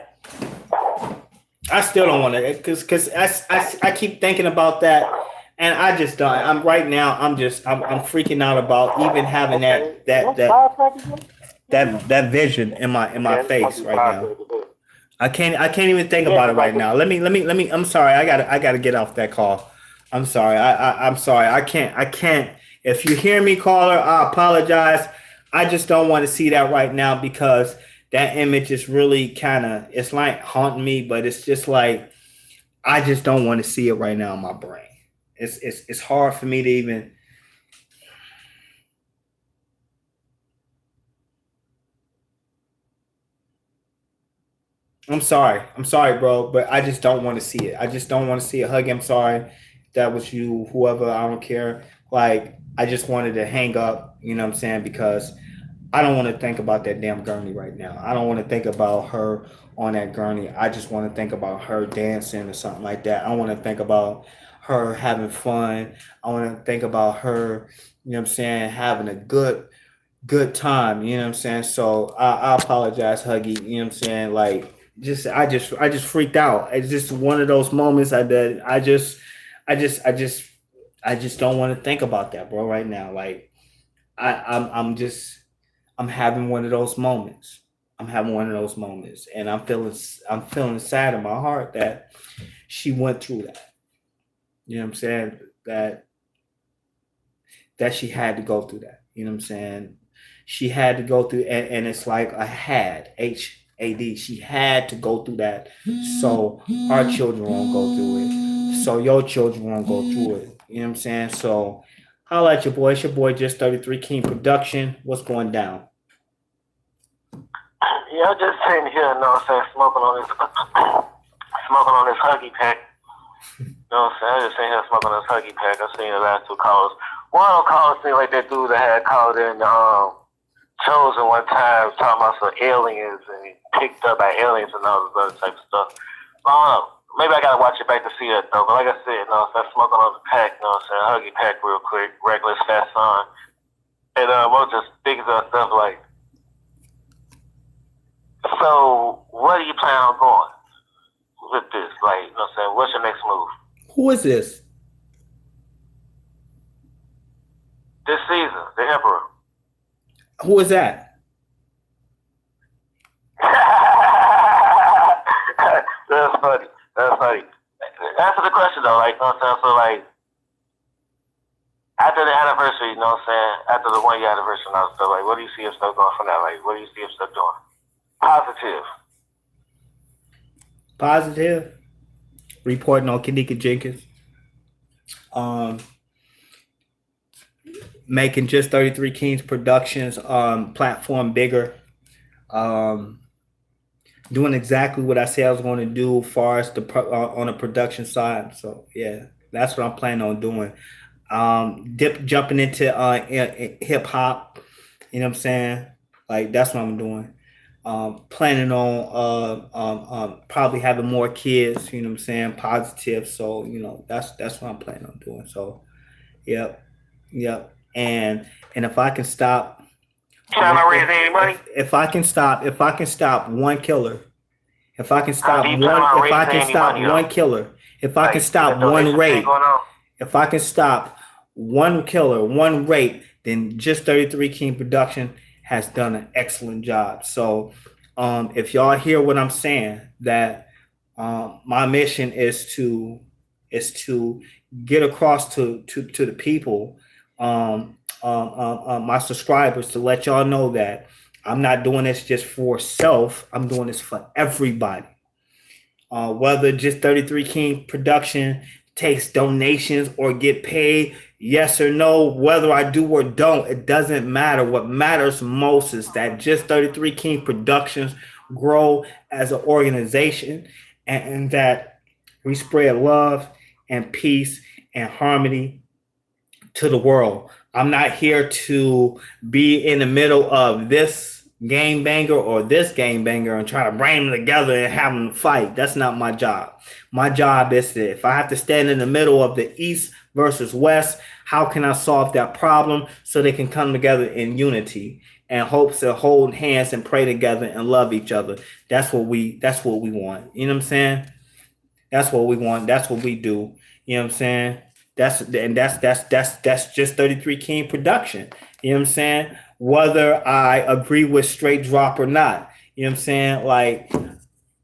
I still don't want to, because I keep thinking about that, and I just don't. I'm freaking out about even having that vision in my face right now. I can't even think about it right now. Let me. I'm sorry. I gotta get off that call. I'm sorry. I'm sorry. I can't. If you hear me, caller, I apologize. I just don't want to see that right now because that image is really it's like haunting me, but it's just like, I just don't want to see it right now in my brain. It's hard for me to even. I'm sorry, bro, but I just don't want to see it. I just don't want to see it. Huggy, I'm sorry. If that was you, whoever, I don't care. Like, I just wanted to hang up, you know what I'm saying? Because I don't want to think about that damn gurney right now. I don't want to think about her on that gurney. I just want to think about her dancing or something like that. I want to think about her having fun. I want to think about her, you know what I'm saying, having a good time, you know what I'm saying? So I apologize, Huggy, you know what I'm saying? Like, I just freaked out. It's just one of those moments that I just don't want to think about that, bro, right now. Like, I'm having one of those moments. And I'm feeling sad in my heart that she went through that. You know what I'm saying? That she had to go through that. You know what I'm saying? She had to go through, and it's like a HAD. She had to go through that, so our children won't go through it. So your children won't go through it. You know what I'm saying? So holla at your boy. It's your boy, Just 33 King Production. What's going down? Yeah, I'm just sitting here, you know what I'm saying, smoking on this Huggy Pack. You know what I'm saying? I'm just sitting here smoking on this Huggy Pack. I've seen the last two callers. One of them callers seemed like that dude that had called in Chosen one time talking about some aliens and he picked up by aliens and all this other type of stuff. I don't know. Maybe I gotta watch it back to see that though. But like I said, you know, I'm smoking on the pack, you know what I'm saying, Huggy Pack real quick, Reckless Fast Son. And we'll just thinking of stuff like, so what do you plan on going with this? Like, you know what I'm saying, what's your next move? Who is this? This season, the Emperor. Who is that? That's funny. Answer the question though, like, you know what I'm saying? So like, after the anniversary, you know what I'm saying? After the 1 year anniversary and all that stuff, like, what do you see yourself going from that? Like, what do you see yourself doing? Positive. Reporting on Kenneka Jenkins. Making Just 33 Kings Productions platform bigger. Doing exactly what I said I was going to do as far as on the production side. So yeah, that's what I'm planning on doing. Jumping into hip hop. You know what I'm saying? Like, that's what I'm doing. Planning on probably having more kids, you know what I'm saying, positive. So, you know, that's what I'm planning on doing. So, yep. And if I can stop, trying to raise any money? If I can stop one killer, if I can stop one killer, if I can stop one rape, if I can stop one killer, one rape, then Just 33 King Production has done an excellent job. So if y'all hear what I'm saying, that my mission is to get across to the people, my subscribers, to let y'all know that I'm not doing this just for self. I'm doing this for everybody. Whether Just 33 King Production takes donations or get paid, yes or no, whether I do or don't, it doesn't matter. What matters most is that Just 33 King Productions grow as an organization, and that we spread love and peace and harmony to the world. I'm not here to be in the middle of this game banger or this game banger and try to bring them together and have them fight. That's not my job. My job is that if I have to stand in the middle of the East versus West, how can I solve that problem so they can come together in unity and hopes to hold hands and pray together and love each other? That's what we want. You know what I'm saying? That's what we want. That's what we do. You know what I'm saying? That's just 33 King production. You know what I'm saying? Whether I agree with Straight Drop or not. You know what I'm saying? Like,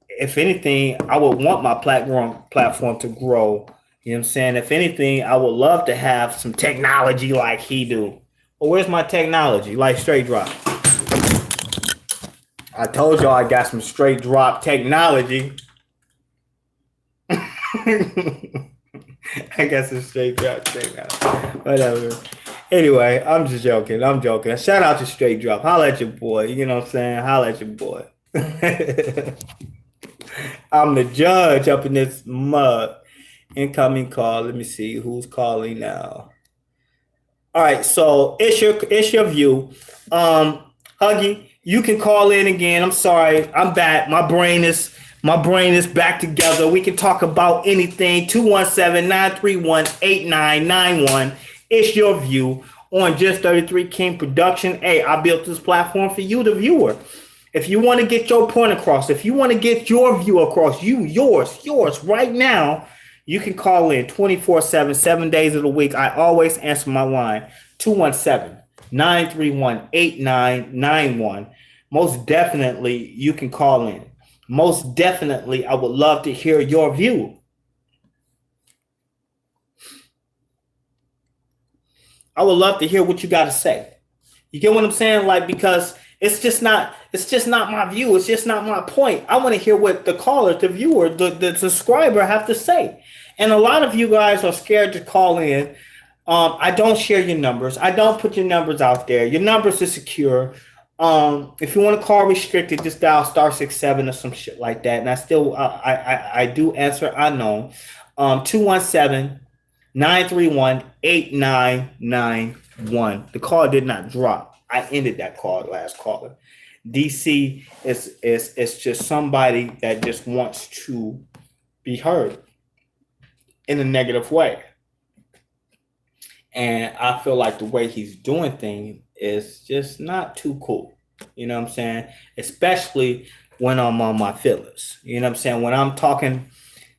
if anything, I would want my platform to grow. You know what I'm saying? If anything, I would love to have some technology like he do. Well, where's my technology? Like Straight Drop. I told y'all I got some Straight Drop technology. I guess it's Straight Drop. Whatever. Anyway, I'm just joking. Shout out to Straight Drop. Holla at your boy. You know what I'm saying? Holla at your boy. I'm the judge up in this mud. Incoming call. Let me see who's calling now. All right, so it's your view. Huggy, you can call in again. I'm sorry. I'm back. My brain is back together. We can talk about anything. 217-931-8991. It's your view on Just 33 King Production. Hey, I built this platform for you, the viewer. If you want to get your point across, if you want to get your view across, yours right now, you can call in 24/7, 7 days of the week. I always answer my line, 217-931-8991. Most definitely, you can call in. Most definitely, I would love to hear your view. I would love to hear what you got to say. You get what I'm saying? Like, because it's just not my view. It's just not my point. I want to hear what the caller, the viewer, the subscriber have to say. And a lot of you guys are scared to call in. I don't share your numbers. I don't put your numbers out there. Your numbers are secure. If you want to call restricted, just dial *67 or some shit like that. And I still, I do answer unknown. 217-931-8991. The call did not drop. I ended that call, last caller. DC is just somebody that just wants to be heard in a negative way. And I feel like the way he's doing things is just not too cool. You know what I'm saying? Especially when I'm on my feelings. You know what I'm saying? When I'm talking,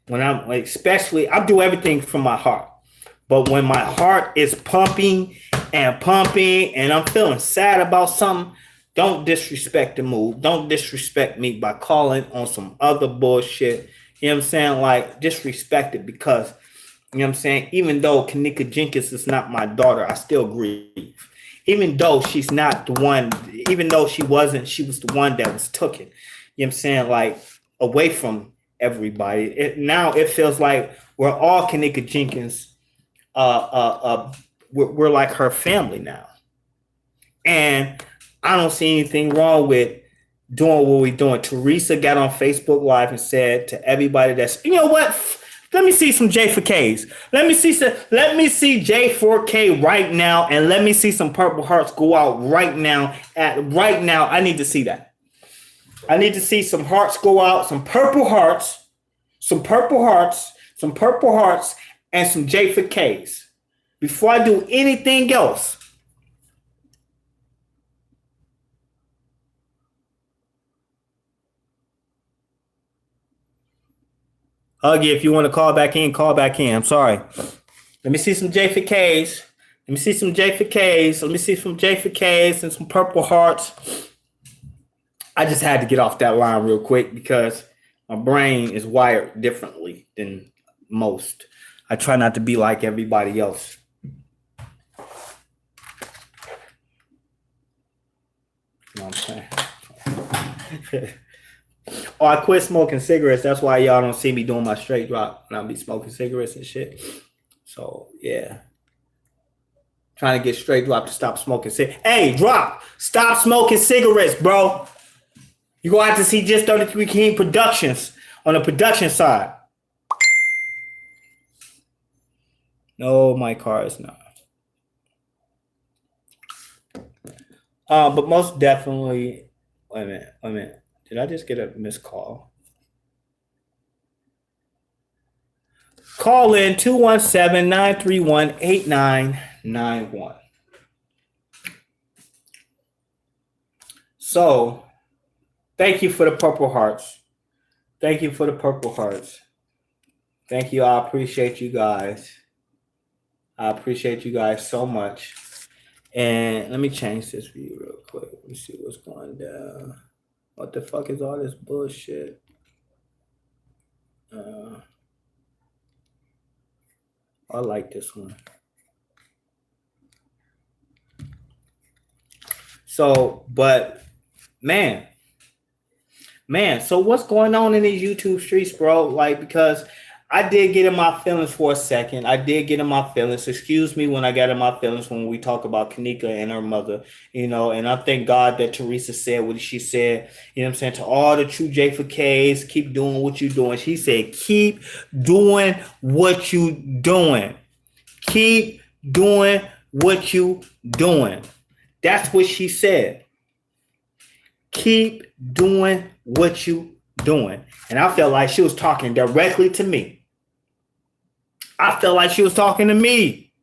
especially, I do everything from my heart. But when my heart is pumping and I'm feeling sad about something, don't disrespect the mood. Don't disrespect me by calling on some other bullshit. You know what I'm saying? Like, disrespect it because, you know what I'm saying? Even though Kenneka Jenkins is not my daughter, I still grieve. Even though she's not the one, even though she was the one that was taken. You know what I'm saying? Like, away from everybody. Now it feels like we're all Kenneka Jenkins. We're like her family now. And I don't see anything wrong with doing what we're doing. Teresa got on Facebook Live and said to everybody that's, you know what? Let me see some J4Ks. Let me see J4K right now, and let me see some purple hearts go out right now. I need to see that. I need to see some hearts go out, some purple hearts, and some J4Ks before I do anything else. Huggy, if you want to call back in, call back in. I'm sorry. Let me see some J4Ks. Let me see some J4Ks and some purple hearts. I just had to get off that line real quick because my brain is wired differently than most. I try not to be like everybody else. You know what I'm saying? Oh, I quit smoking cigarettes. That's why y'all don't see me doing my straight drop when I be smoking cigarettes and shit. So, yeah. Trying to get straight drop to stop smoking cigarettes. Hey, drop! Stop smoking cigarettes, bro. You're going to have to see Just 33 King Productions on the production side. No, my car is not. But most definitely. Wait a minute. Did I just get a missed call? Call in 217-931-8991. So, thank you for the Purple Hearts. Thank you for the Purple Hearts. Thank you. I appreciate you guys. I appreciate you guys so much. And let me change this view real quick. Let me see what's going down. What the fuck is all this bullshit? I like this one. So, but man, so what's going on in these YouTube streets, bro? Like, because I did get in my feelings for a second. I did get in my feelings. Excuse me when I got in my feelings when we talk about Kenneka and her mother, and I thank God that Teresa said what she said, what I'm saying, to all the true J for Ks, keep doing what you're doing. She said, keep doing what you doing. Keep doing what you doing. That's what she said. Keep doing what you doing. And I felt like she was talking directly to me. I felt like she was talking to me.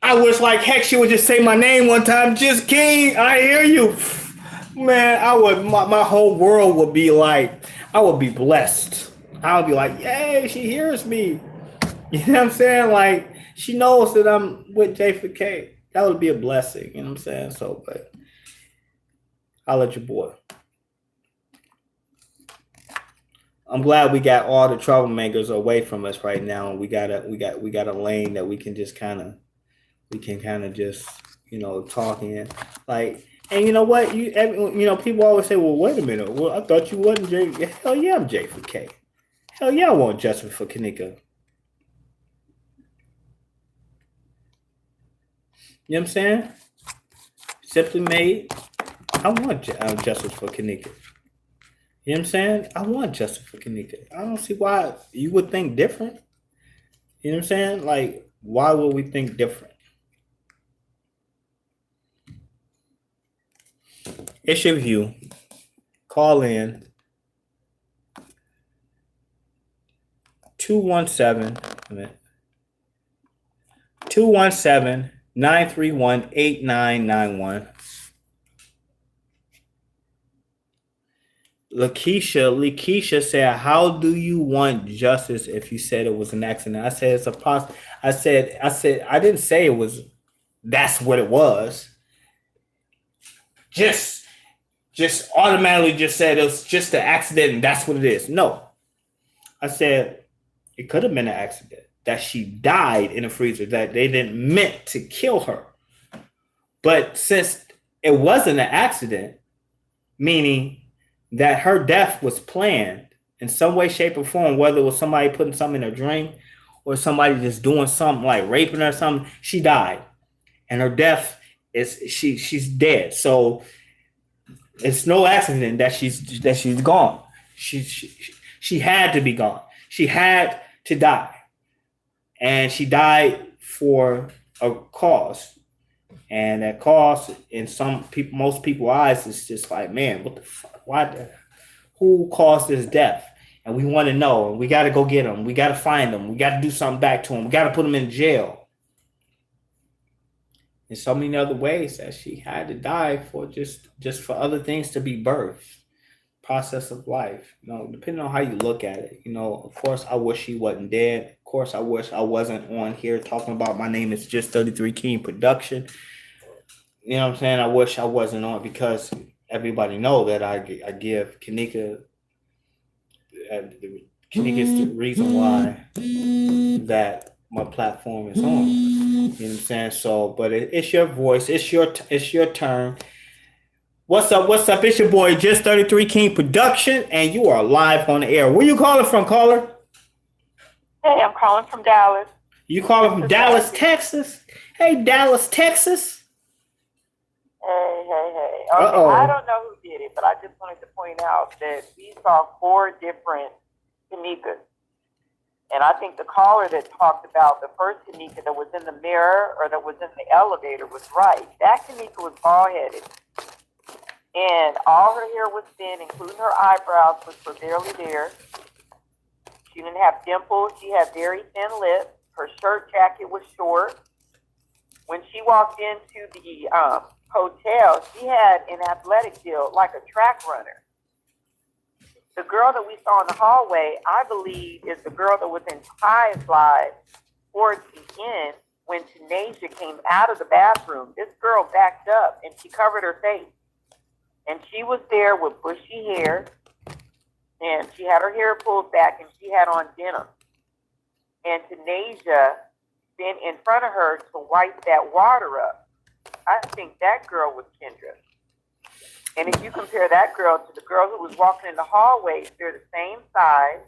I wish like heck she would just say my name one time. Just King, I hear you. Man, my whole world would be like, I would be blessed. I would be like, yay, she hears me. You know what I'm saying? Like, she knows that I'm with J for K. That would be a blessing. You know what I'm saying? So, but I'll let your boy. I'm glad we got all the troublemakers away from us right now. We got a lane that we can just kind of just talk in, like. And you know what? People always say, well, wait a minute. Well, I thought you wasn't J. Hell yeah, I'm J for K. Hell yeah, I want justice for Kenneka. You know what I'm saying? Simply made. I want justice for Kenneka. You know what I'm saying? I want justice for Kenneka. I don't see why you would think different. You know what I'm saying? Like, why would we think different? It's your view. Call in 217-931-8991. Lakeisha said, how do you want justice if you said it was an accident? I said it's a I said I didn't say it was, that's what it was. Just automatically just said it was just an accident and that's what it is. No. I said it could have been an accident, that she died in a freezer, that they didn't meant to kill her. But since it wasn't an accident, meaning that her death was planned in some way, shape, or form, whether it was somebody putting something in her drink or somebody just doing something like raping her or something, she died. And her death is she's dead. So it's no accident that she's gone. She had to be gone. She had to die. And she died for a cause. And that cause in most people's eyes is just like, man, what the fuck? Who caused this death? And we want to know. We got to go get them. We got to find them. We got to do something back to them. We got to put them in jail. In so many other ways that she had to die for just for other things to be birthed. Process of life, depending on how you look at it. Of course, I wish she wasn't dead. Of course, I wish I wasn't on here talking about my name is just 33 King Production. You know what I'm saying? I wish I wasn't on, because everybody know that I give Kenneka. Kenneka is the reason why that my platform is on. You know what I'm saying? So, but it's your voice. It's your turn. What's up? It's your boy, Just 33 King Production, and you are live on the air. Where you calling from, caller? Hey, I'm calling from Dallas. You calling from Dallas, Texas? Hey, Dallas, Texas. Hey. Okay, I don't know who did it, but I just wanted to point out that we saw 4 different Kennekas. And I think the caller that talked about the first Kenneka that was in the mirror or that was in the elevator was right. That Kenneka was bald-headed. And all her hair was thin, including her eyebrows, which were barely there. She didn't have dimples. She had very thin lips. Her shirt jacket was short. When she walked into the hotel, she had an athletic build like a track runner. The girl that we saw in the hallway, I believe, is the girl that was in tie slide towards the end when Tanasia came out of the bathroom. This girl backed up and she covered her face. And she was there with bushy hair, and she had her hair pulled back, and she had on denim. And Tanasia been in front of her to wipe that water up. I think that girl was Kendra. And if you compare that girl to the girl who was walking in the hallway, they're the same size.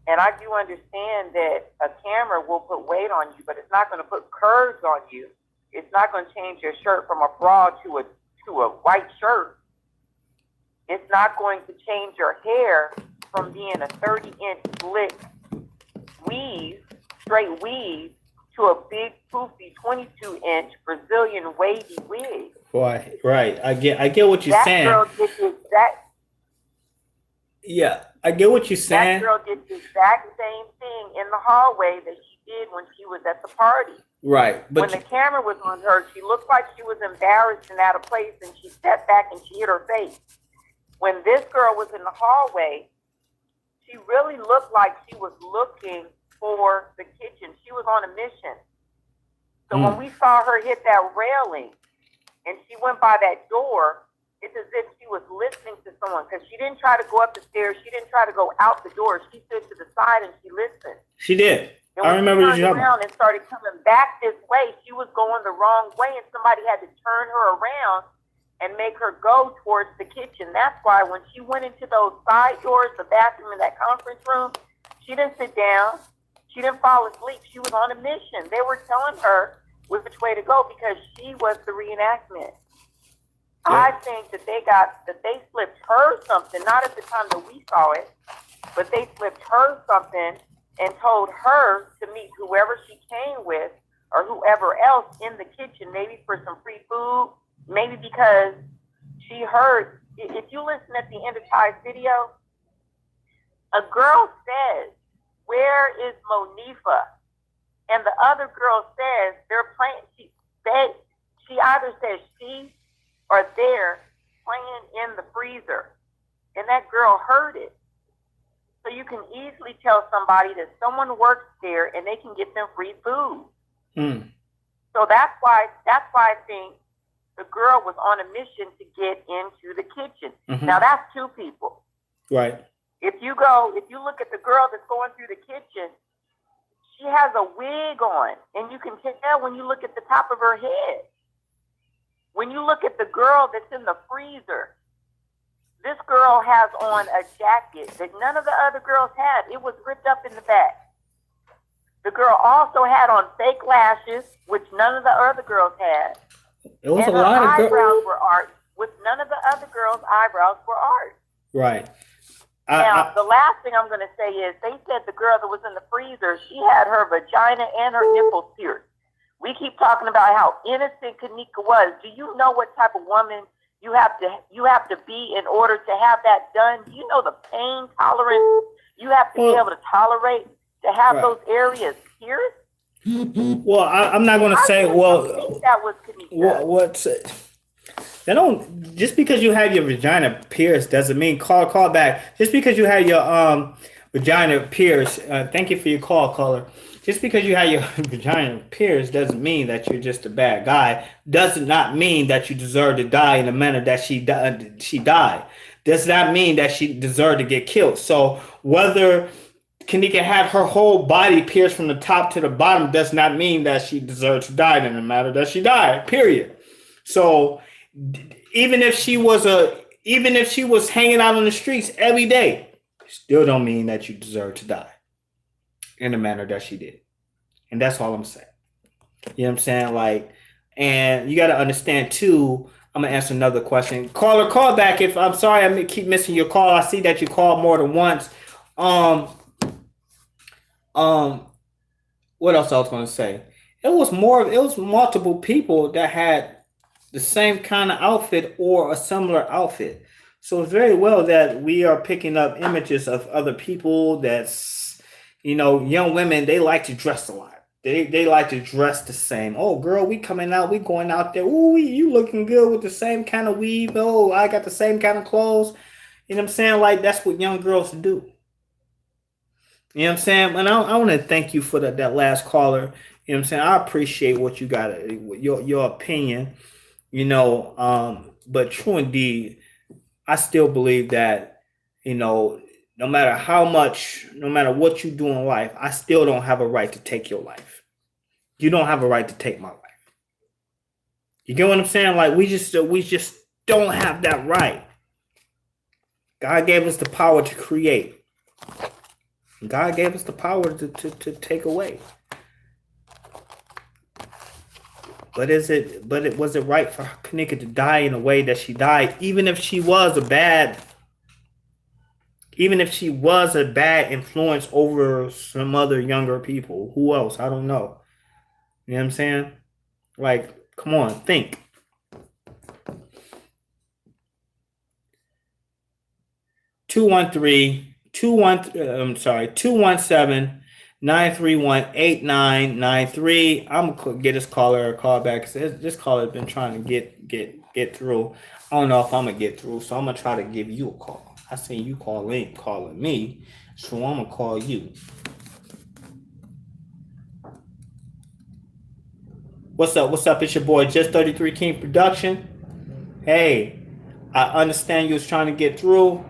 And I do understand that a camera will put weight on you, but it's not going to put curves on you. It's not going to change your shirt from a bra to a white shirt. It's not going to change your hair from being a 30-inch slick weave, straight weave, to a big, poofy 22-inch Brazilian wavy wig. Right. I get what you're saying. That girl did the exact. Yeah, I get what you're saying. That girl did the exact same thing in the hallway that she did when she was at the party. Right, but when the camera was on her, she looked like she was embarrassed and out of place, and she stepped back and she hit her face. When this girl was in the hallway, she really looked like she was looking for the kitchen. She was on a mission. So when we saw her hit that railing and she went by that door, it's as if she was listening to someone, because she didn't try to go up the stairs. She didn't try to go out the door. She stood to the side and she listened. She did. And I remember she turned around and started coming back this way. She was going the wrong way, and somebody had to turn her around and make her go towards the kitchen. That's why when she went into those side doors, the bathroom, and that conference room, she didn't sit down. She didn't fall asleep. She was on a mission. They were telling her which way to go because she was the reenactment. Yeah. I think that they slipped her something, not at the time that we saw it, but they slipped her something and told her to meet whoever she came with or whoever else in the kitchen, maybe for some free food, maybe because she heard, if you listen at the end of Ty's video, a girl says, "Where is Monifa?" And the other girl says, they're playing, she either says she or they're playing in the freezer. And that girl heard it. So you can easily tell somebody that someone works there and they can get them free food. So that's why I think the girl was on a mission to get into the kitchen. Now that's two people. Right. If you look at the girl that's going through the kitchen, she has a wig on, and you can tell when you look at the top of her head. When you look at the girl that's in the freezer, this girl has on a jacket that none of the other girls had. It was ripped up in the back. The girl also had on fake lashes, which none of the other girls had. It was and a lot of her eyebrows were art, which none of the other girls' eyebrows were art. Right. Now, the last thing I'm going to say is they said the girl that was in the freezer, she had her vagina and her nipples pierced. We keep talking about how innocent Kenneka was. Do you know what type of woman you have to be in order to have that done? Do you know the pain tolerance you have to be able to tolerate to have those areas pierced? Well, I'm not going to say. Well, that was Kenneka. What's they don't, just because you have your vagina pierced doesn't mean call back. Just because you have your vagina pierced, thank you for your call, caller. Just because you have your vagina pierced doesn't mean that you're just a bad guy. Does not mean that you deserve to die in the manner that she died. Does not mean that she deserved to get killed. So whether Kenneka had her whole body pierced from the top to the bottom does not mean that she deserved to die in the manner that she died. Period. So even if she was hanging out on the streets every day, still don't mean that you deserve to die in the manner that she did. And that's all I'm saying. You know what I'm saying? Like, and you got to understand too, I'm going to answer another question. Caller, call back. If I'm sorry, I keep missing your call. I see that you called more than once. Um, what else I was gonna say? It was multiple people that had the same kind of outfit or a similar outfit. So it's very well that we are picking up images of other people that's, young women, they like to dress a lot. They like to dress the same. Oh, girl, we coming out, we going out there. Ooh, you looking good with the same kind of weave. Oh, I got the same kind of clothes. You know what I'm saying? Like, that's what young girls do. You know what I'm saying? And I want to thank you for that last caller. You know what I'm saying? I appreciate what you got, your opinion. But true indeed, I still believe that, no matter how much, no matter what you do in life, I still don't have a right to take your life. You don't have a right to take my life. You get what I'm saying? Like, we just don't have that right. God gave us the power to create. God gave us the power to take away. But was it right for Kenneka to die in a way that she died, even if she was a bad influence over some other younger people? Who else? I don't know. You know what I'm saying? Like, come on, think. 217-931-8993. I'm gonna get this caller a call back because this caller has been trying to get through. I don't know if I'm gonna get through, so I'm gonna try to give you a call. I seen you calling me, so I'm gonna call you. What's up? What's up? It's your boy, Just 33 King Production. Hey, I understand you was trying to get through.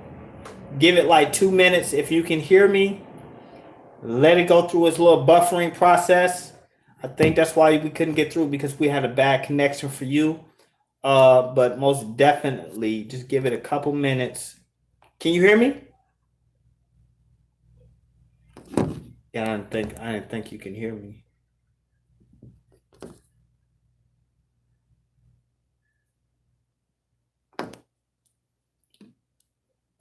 Give it like 2 minutes if you can hear me. Let it go through its little buffering process. I think that's why we couldn't get through, because we had a bad connection for you. But most definitely, just give it a couple minutes. Can you hear me? Yeah, I didn't think you can hear me.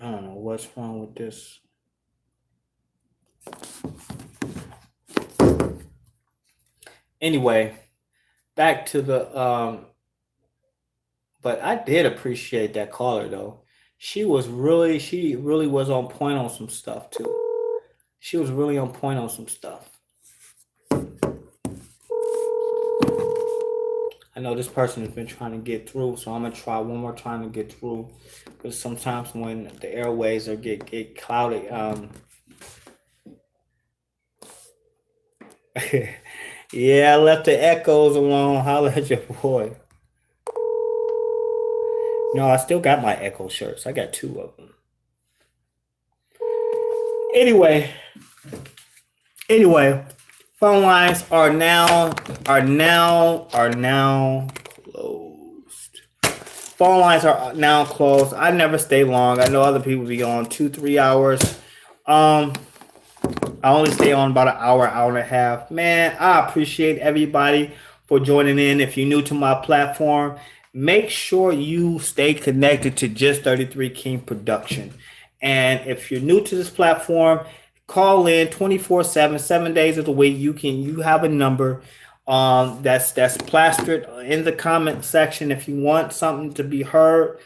I don't know what's wrong with this. Anyway, back to the but I did appreciate that caller though. She really was on point on some stuff too. She was really on point on some stuff. I know this person has been trying to get through, so I'm gonna try one more time to get through. Because sometimes when the airways get cloudy, yeah, I left the echoes alone. Holla at your boy. No, I still got my Echo shirts. I got 2 of them. Anyway, phone lines are now closed. Phone lines are now closed. I never stay long. I know other people be on 2-3 hours. I only stay on about an hour and a half. Man, I appreciate everybody for joining in. If you're new to my platform, make sure you stay connected to Just 33 King Production. And if you're new to this platform, call in 24/7, 7 days of the week. You have a number that's plastered in the comment section. If you want something to be heard,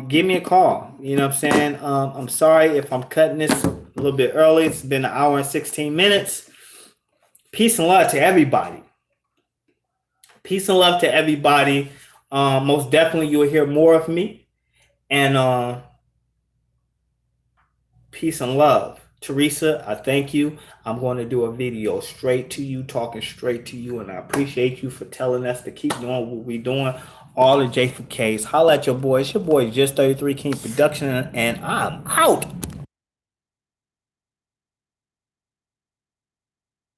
give me a call. You know what I'm saying? I'm sorry if I'm cutting this a little bit early. It's been an hour and 16 minutes. Peace and love to everybody. Peace and love to everybody. Most definitely you'll hear more of me. And peace and love. Teresa, I thank you. I'm going to do a video straight to you, talking straight to you, and I appreciate you for telling us to keep doing what we're doing. All the J4Ks. Holla at your boy. It's your boy, Just 33 King Production, and I'm out.